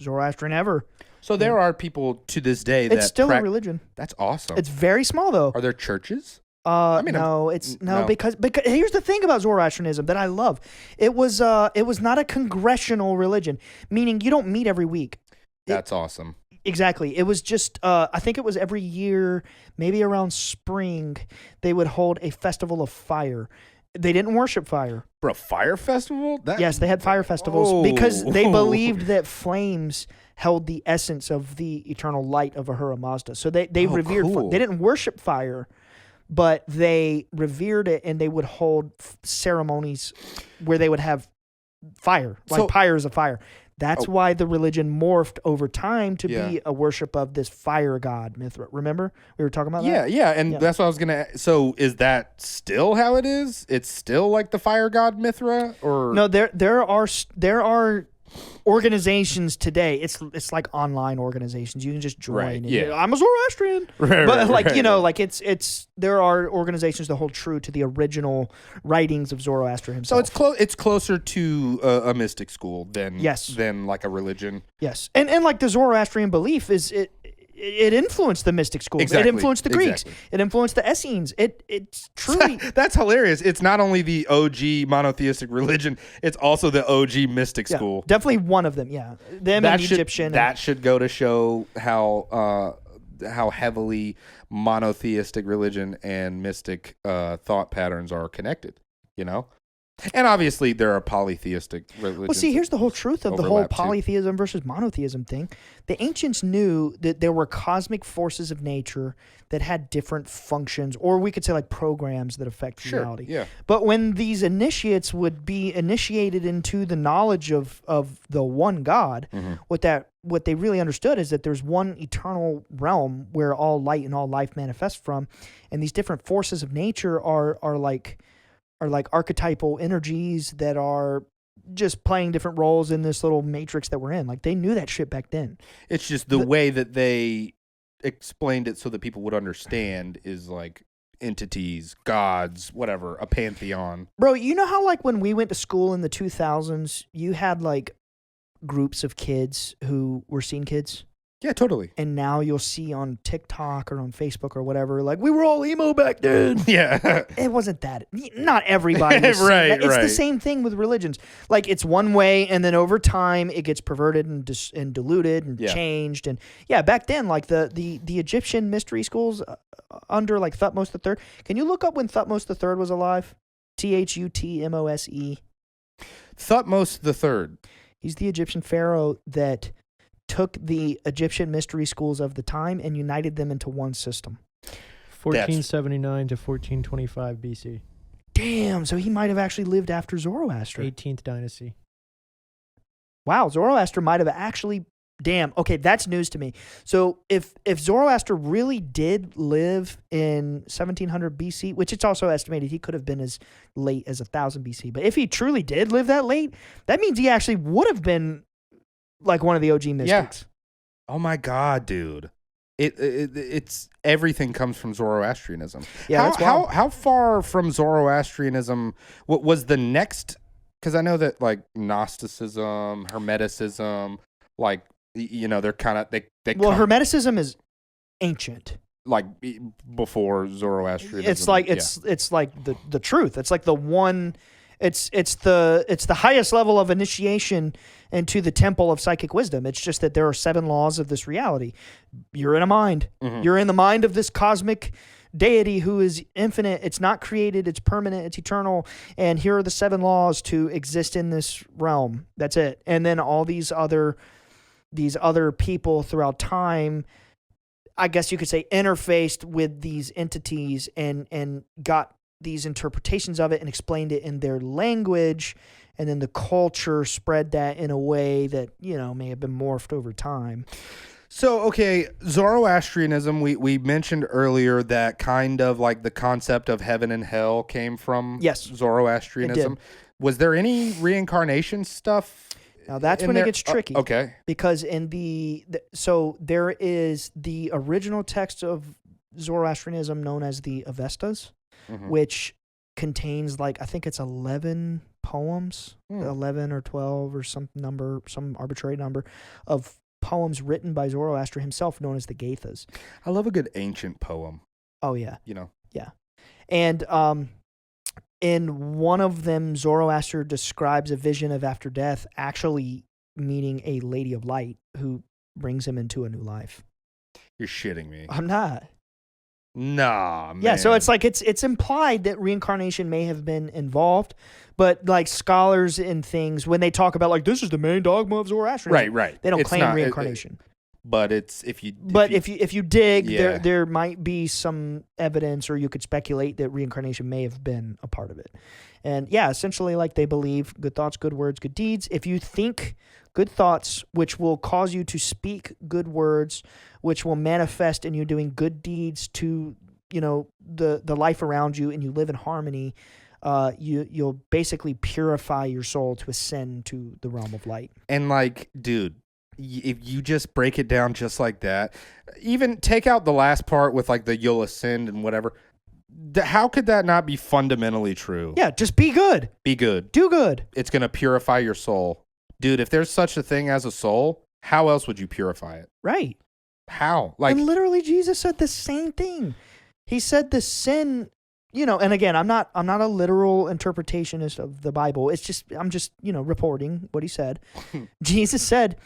Zoroastrian ever.
So there are people to this day that
It's still a religion.
That's awesome.
It's very small though.
Are there churches?
No,
no.
because here's the thing about Zoroastrianism that I love. It was not a congregational religion, meaning you don't meet every week.
That's awesome.
Exactly. It was just I think it was every year, maybe around spring, they would hold a festival of fire. They didn't worship fire.
Bro, fire festival?
Yes, they had fire festivals because they believed that flames held the essence of the eternal light of Ahura Mazda. So they revered
cool.
They didn't worship fire, but they revered it, and they would hold ceremonies where they would have fire, like pyres of fire. That's why the religion morphed over time to be a worship of this fire god Mithra. Remember? We were talking about that?
Yeah, and that's what I was going to... So is that still how it is? It's still like the fire god Mithra? Or
No, there are organizations today. It's like online organizations. You can just join.
Right,
And
yeah.
I'm a Zoroastrian.
Right,
But
right,
like it's there are organizations that hold true to the original writings of Zoroaster himself.
So it's closer to a mystic school than like a religion.
Yes. And like the Zoroastrian belief is it influenced the mystic schools.
Exactly.
It influenced the Greeks.
Exactly.
It influenced the Essenes. It's truly
That's hilarious. It's not only the OG monotheistic religion, it's also the OG mystic school.
Definitely one of them, yeah. Them and Egyptian.
That should go to show how heavily monotheistic religion and mystic thought patterns are connected, you know? And obviously there are polytheistic religions.
Well, see, here's the whole truth of the whole
overlap, too.
polytheism versus monotheism thing. The ancients knew that there were cosmic forces of nature that had different functions, or we could say like programs that affect reality.
Yeah.
But when these initiates would be initiated into the knowledge of the one God, what they really understood is that there's one eternal realm where all light and all life manifests from, and these different forces of nature are like archetypal energies that are just playing different roles in this little matrix that we're in. Like they knew that shit back then.
It's just the way that they explained it so that people would understand is like entities, gods, whatever, a pantheon.
Bro, you know how like when we went to school in the 2000s, you had like groups of kids who were scene kids?
Yeah, totally.
And now you'll see on TikTok or on Facebook or whatever, like, we were all emo back then.
Yeah.
It wasn't that. Not everybody was saying
Right,
that. It's
right.
the same thing with religions. Like, it's one way, and then over time, it gets perverted and diluted and changed. And yeah, back then, like the Egyptian mystery schools under like Thutmose III. Can you look up when Thutmose III was alive? Thutmose.
Thutmose III.
He's the Egyptian pharaoh that took the Egyptian mystery schools of the time and united them into one system.
1479 to 1425 BC.
Damn, so he might have actually lived after Zoroaster.
18th dynasty.
Wow, Zoroaster might have actually... Damn, okay, that's news to me. So if Zoroaster really did live in 1700 BC, which it's also estimated he could have been as late as 1000 BC, but if he truly did live that late, that means he actually would have been like one of the OG mystics.
Yeah. Oh my God, dude. It's everything comes from Zoroastrianism.
Yeah,
how far from Zoroastrianism what was the next? Because I know that like Gnosticism, Hermeticism, like they're kind of they
well, Hermeticism is ancient.
Like before Zoroastrianism.
It's like it's like the truth. It's like the one. It's the highest level of initiation into the temple of psychic wisdom. It's just that there are 7 laws of this reality. You're in a mind. Mm-hmm. You're in the mind of this cosmic deity who is infinite. It's not created. It's permanent. It's eternal. And here are the 7 laws to exist in this realm. That's it. And then all these other people throughout time, I guess you could say, interfaced with these entities and got these interpretations of it and explained it in their language, and then the culture spread that in a way that may have been morphed over time.
So, okay, Zoroastrianism, we mentioned earlier that kind of like the concept of heaven and hell came from Zoroastrianism. Was there any reincarnation stuff?
Now that's when it gets tricky.
Okay.
Because in so there is the original text of Zoroastrianism known as the Avestas, which contains I think it's 11 poems, 11 or 12 or some arbitrary number of poems written by Zoroaster himself, known as the Gathas.
I love a good ancient poem.
Oh yeah. Yeah. And in one of them, Zoroaster describes a vision of after death actually meeting a lady of light who brings him into a new life.
You're shitting me.
I'm not.
Nah, man.
Yeah, so it's like it's implied that reincarnation may have been involved, but like scholars and things, when they talk about this is the main dogma of Zoroastrianism,
right,
they don't claim reincarnation.
But it's if you
dig, there might be some evidence, or you could speculate that reincarnation may have been a part of it. And yeah, essentially, they believe good thoughts, good words, good deeds. If you think good thoughts, which will cause you to speak good words, which will manifest in you doing good deeds to the life around you, and you live in harmony, you'll basically purify your soul to ascend to the realm of light.
And dude, if you just break it down just like that, even take out the last part with the you'll ascend and whatever, how could that not be fundamentally true?
Yeah, just be good.
Be good.
Do good.
It's going to purify your soul. Dude, if there's such a thing as a soul, how else would you purify it?
Right.
How?
And literally Jesus said the same thing. He said the sin, and again, I'm not a literal interpretationist of the Bible. I'm just reporting what he said. Jesus said,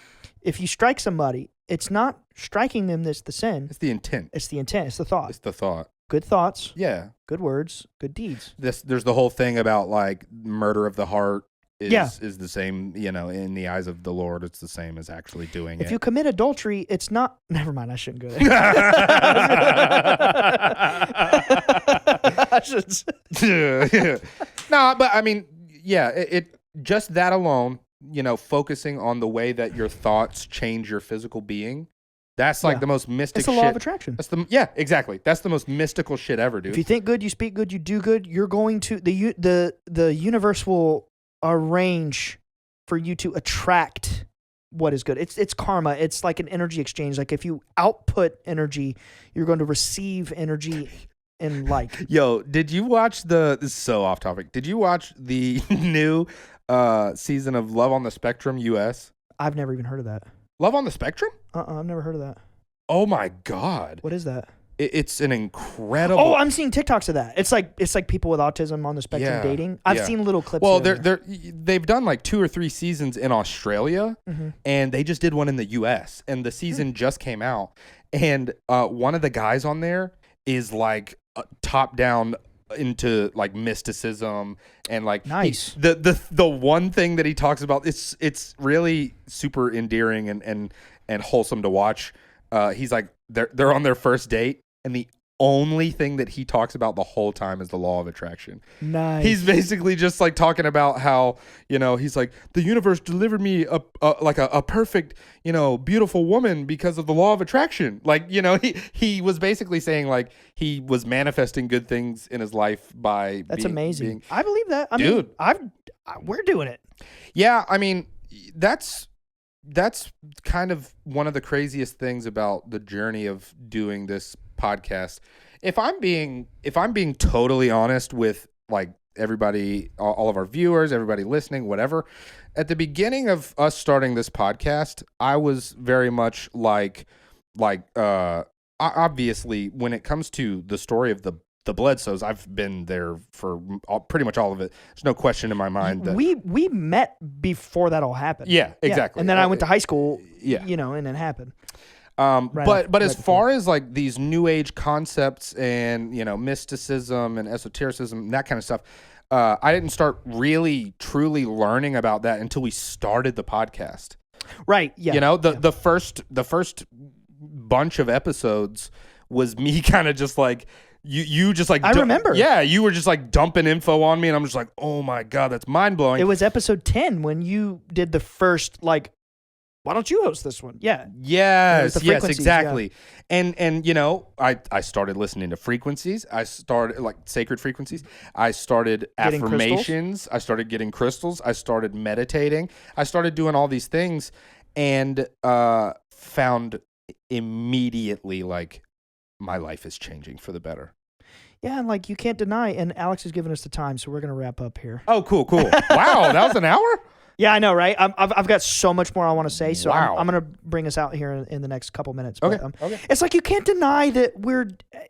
if you strike somebody, it's not striking them that's the sin.
It's the intent.
It's the intent. It's the thought.
It's the thought.
Good thoughts.
Yeah.
Good words. Good deeds.
There's the whole thing about murder of the heart is the same, in the eyes of the Lord. It's the same as actually doing it.
If you commit adultery, it's not. Never mind. I shouldn't go there.
No, but I mean, yeah, it just that alone, focusing on the way that your thoughts change your physical being. That's the most mystic shit.
It's the law of attraction.
Exactly. That's the most mystical shit ever, dude.
If you think good, you speak good, you do good, you're going to the universe will arrange for you to attract what is good. It's karma. It's like an energy exchange. If you output energy, you're going to receive energy in
Yo, did you watch this is so off topic. Did you watch the new season of Love on the Spectrum US?
I've never even heard of that.
Love on the Spectrum?
I've never heard of that.
Oh my God.
What is that?
It's an incredible.
Oh, I'm seeing TikToks of that. It's like people with autism on the spectrum dating. I've seen little clips.
Well, they've done like 2 or 3 seasons in Australia, and they just did one in the U.S. and the season just came out. And one of the guys on there is like top down into like mysticism and like
nice.
The one thing that he talks about, it's really super endearing and wholesome to watch. He's like they're on their first date, and the only thing that he talks about the whole time is the law of attraction.
Nice.
He's basically just like talking about how, he's like, the universe delivered me a perfect, beautiful woman because of the law of attraction. Like, he was basically saying like he was manifesting good things in his life by
That's amazing. I believe that. I mean, we're doing it.
Yeah, I mean, that's kind of one of the craziest things about the journey of doing this podcast. If I'm being totally honest with like everybody, all of our viewers, everybody listening, whatever, at the beginning of us starting this podcast, I was very much like obviously when it comes to the story of the Bledsoes, I've been there for pretty much all of it. There's no question in my mind that
we met before that all happened.
Yeah, exactly.
And then I went to high school.
Yeah,
and it happened.
But as far as like these new age concepts and mysticism and esotericism and that kind of stuff, I didn't start really truly learning about that until we started the podcast.
Right. Yeah.
The first bunch of episodes was me kind of just like. You just like
I remember.
Yeah, you were just like dumping info on me, and I'm just like, oh my God, that's mind blowing.
It was episode 10 when you did the first like, why don't you host this one? Yeah.
Yes, exactly. Yeah. And I started listening to frequencies. I started like sacred frequencies. I started
getting
affirmations.
Crystals.
I started getting crystals. I started meditating. I started doing all these things, and found immediately like my life is changing for the better.
Yeah, and like you can't deny, and Alex has given us the time, so we're gonna wrap up here.
Oh, cool. Wow, that was an hour?
Yeah, I know, right? I've got so much more I want to say, so
wow.
I'm gonna bring us out here in the next couple minutes.
Okay.
But,
Okay.
It's like you can't deny that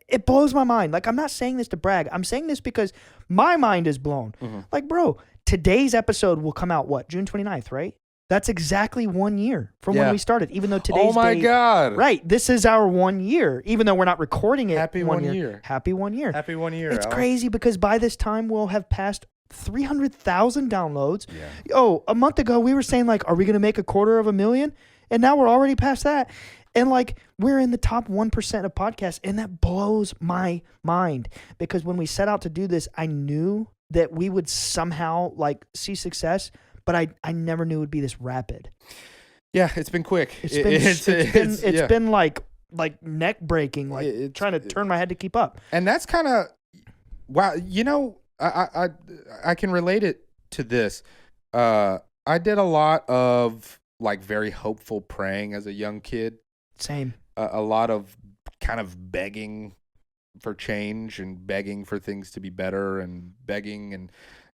it blows my mind. Like I'm not saying this to brag. I'm saying this because my mind is blown. Mm-hmm. Like, bro, today's episode will come out, June 29th, right? That's exactly 1 year from when we started, even though today's
God.
Right. This is our 1 year, even though we're not recording it.
Happy 1 year.
Happy 1 year.
Happy 1 year.
It's crazy because by this time we'll have passed 300,000 downloads.
Yeah.
Oh, a month ago we were saying like, are we going to make 250,000? And now we're already past that. And like, we're in the top 1% of podcasts. And that blows my mind because when we set out to do this, I knew that we would somehow like see success. But I never knew it would be this rapid.
Yeah, it's been quick.
It's been like neck breaking, like trying to turn my head to keep up.
And that's kind of wow. I can relate it to this. I did a lot of like very hopeful praying as a young kid.
Same.
A lot of kind of begging for change and begging for things to be better and begging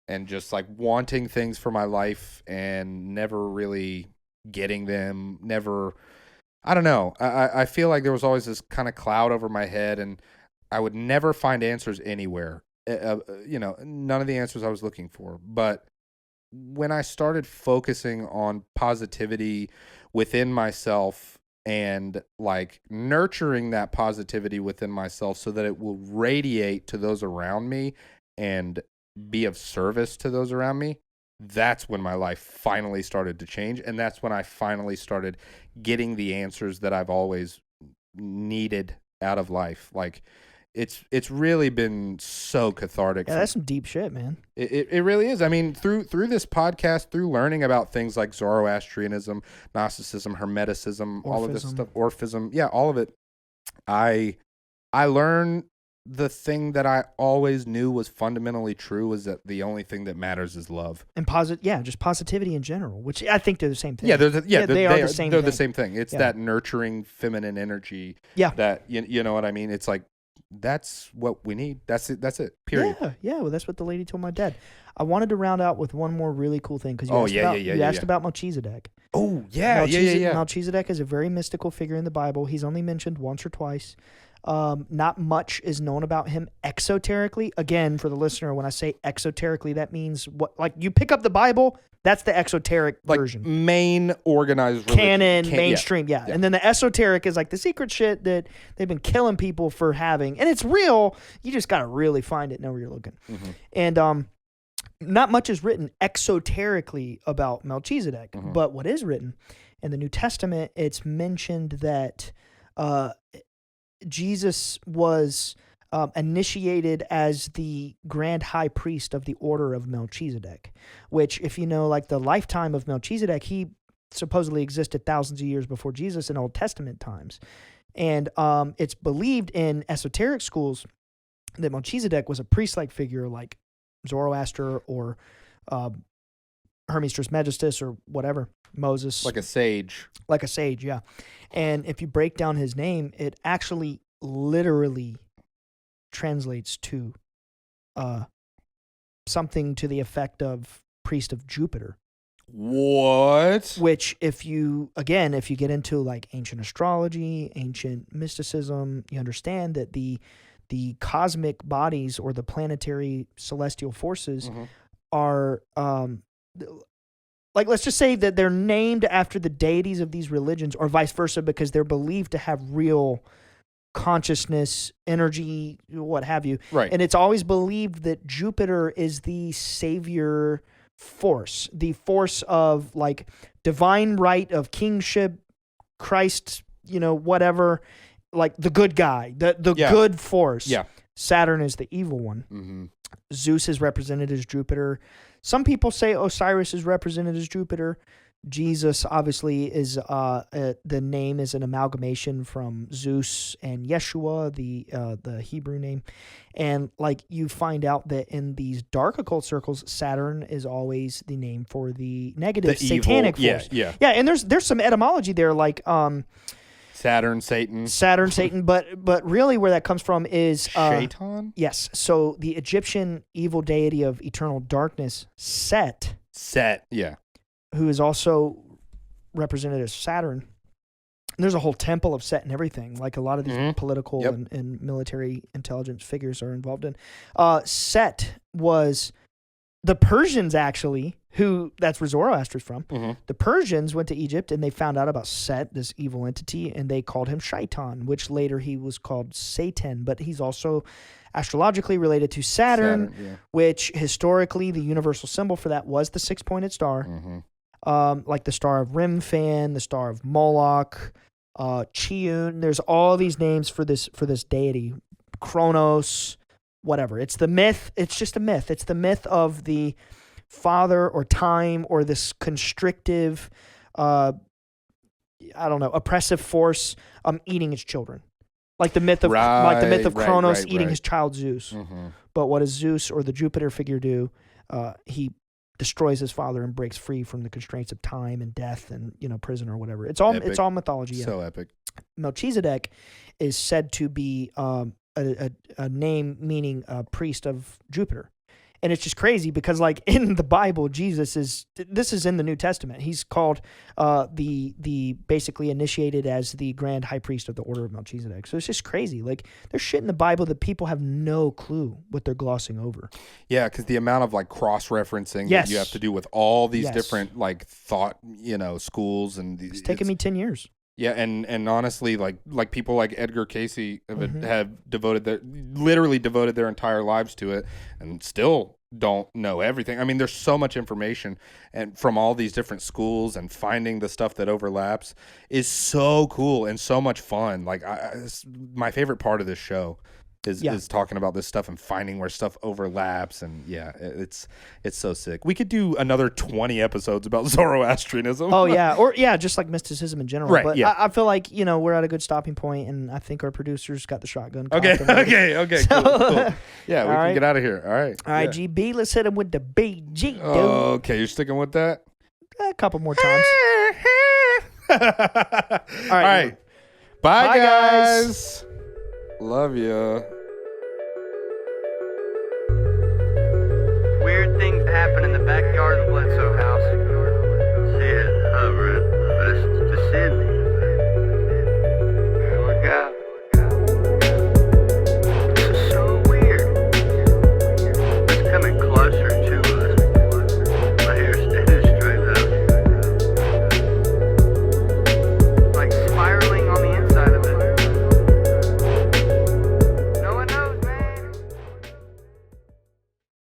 and just like wanting things for my life and never really getting them, I don't know. I feel like there was always this kind of cloud over my head and I would never find answers anywhere. None of the answers I was looking for. But when I started focusing on positivity within myself and like nurturing that positivity within myself so that it will radiate to those around me and be of service to those around me, that's when my life finally started to change. And that's when I finally started getting the answers that I've always needed out of life. Like it's really been so cathartic.
Yeah, that's some deep shit, man.
It really is. I mean, through this podcast, through learning about things like Zoroastrianism, Gnosticism, Hermeticism, all of this stuff, Orphism, yeah, all of it, I learned the thing that I always knew was fundamentally true was that the only thing that matters is love.
And just positivity in general, which I think they're the same thing.
Yeah, they are the same. They're
thing.
the same thing. It's that nurturing feminine energy.
Yeah.
That you know what I mean? It's like that's what we need. That's it. That's it. Period.
Yeah. Well, that's what the lady told my dad. I wanted to round out with one more really cool thing because you asked about Malchezadek.
Oh yeah.
Malchezadek is a very mystical figure in the Bible. He's only mentioned once or twice. Not much is known about him exoterically. Again, for the listener, when I say exoterically, that means what? Like you pick up the Bible, that's the exoteric version.
Main organized religion.
Canon, mainstream, yeah. And then the esoteric is like the secret shit that they've been killing people for having. And it's real. You just got to really find it, know where you're looking. Mm-hmm. And not much is written exoterically about Malchezadek. Mm-hmm. But what is written in the New Testament, it's mentioned that Jesus was initiated as the grand high priest of the order of Malchezadek, which, if you know, like the lifetime of Malchezadek, he supposedly existed thousands of years before Jesus in Old Testament times. And it's believed in esoteric schools that Malchezadek was a priest-like figure like Zoroaster or Hermes Trismegistus or whatever, Moses.
Like a sage.
Like a sage, yeah. And if you break down his name, it actually literally translates to something to the effect of priest of Jupiter.
What?
Which, if you get into like ancient astrology, ancient mysticism, you understand that the cosmic bodies or the planetary celestial forces are like, let's just say that they're named after the deities of these religions or vice versa because they're believed to have real consciousness, energy, what have you.
Right.
And it's always believed that Jupiter is the savior force, the force of like divine right of kingship, Christ, whatever, like the good guy, the good force.
Yeah.
Saturn is the evil one. Mm-hmm. Zeus is represented as Jupiter. Some people say Osiris is represented as Jupiter. Jesus obviously is the name is an amalgamation from Zeus and Yeshua, the Hebrew name, and like you find out that in these dark occult circles, Saturn is always the name for the negative satanic force.
Yeah.
And there's some etymology there, like
Saturn, Satan,
but really where that comes from is
Shaitan.
Yes, so the Egyptian evil deity of eternal darkness, Set,
yeah.
Who is also represented as Saturn. And there's a whole temple of Set and everything, like a lot of these political and military intelligence figures are involved in. Set was the Persians, actually, that's where Zoroaster's from. Mm-hmm. The Persians went to Egypt and they found out about Set, this evil entity, and they called him Shaitan, which later he was called Satan, but he's also astrologically related to Saturn, which historically the universal symbol for that was the six-pointed star. Mm-hmm. Like the star of Remphan, the star of Moloch, Chiun. There's all these names for this deity. Kronos, whatever. It's the myth. It's just a myth. It's the myth of the father or time or this constrictive, oppressive force eating its children. Like the myth of Kronos eating his child Zeus. Mm-hmm. But what does Zeus or the Jupiter figure do? He destroys his father and breaks free from the constraints of time and death and prison or whatever. It's all mythology. Yeah.
So epic.
Melchizedek is said to be a name meaning priest of Jupiter. And it's just crazy because, like, in the Bible, this is in the New Testament. He's called the basically initiated as the grand high priest of the order of Melchizedek. So it's just crazy. Like, there's shit in the Bible that people have no clue what they're glossing over.
Yeah, because the amount of, like, cross-referencing that you have to do with all these different, like, thought, schools. And
it's taken me 10 years.
Yeah, and honestly, like people like Edgar, Cayce have literally devoted their entire lives to it, and still don't know everything. I mean, there's so much information, and from all these different schools, and finding the stuff that overlaps is so cool and so much fun. Like, it's my favorite part of this show is talking about this stuff and finding where stuff overlaps, and it's so sick. We could do another 20 episodes about Zoroastrianism.
Oh yeah, or just like mysticism in general.
Right,
but
yeah.
I feel like we're at a good stopping point, and I think our producers got the shotgun.
Okay, so, cool. Yeah, we can get out of here. All right,
GB, let's hit him with the BG. Dude.
Okay, you're sticking with that?
A couple more times.
All right. Bye, guys. Love ya.
Weird things happen in the backyard of the Bledsoe house. See it hovering, but it's descending. Look out. This is so weird. It's coming closer to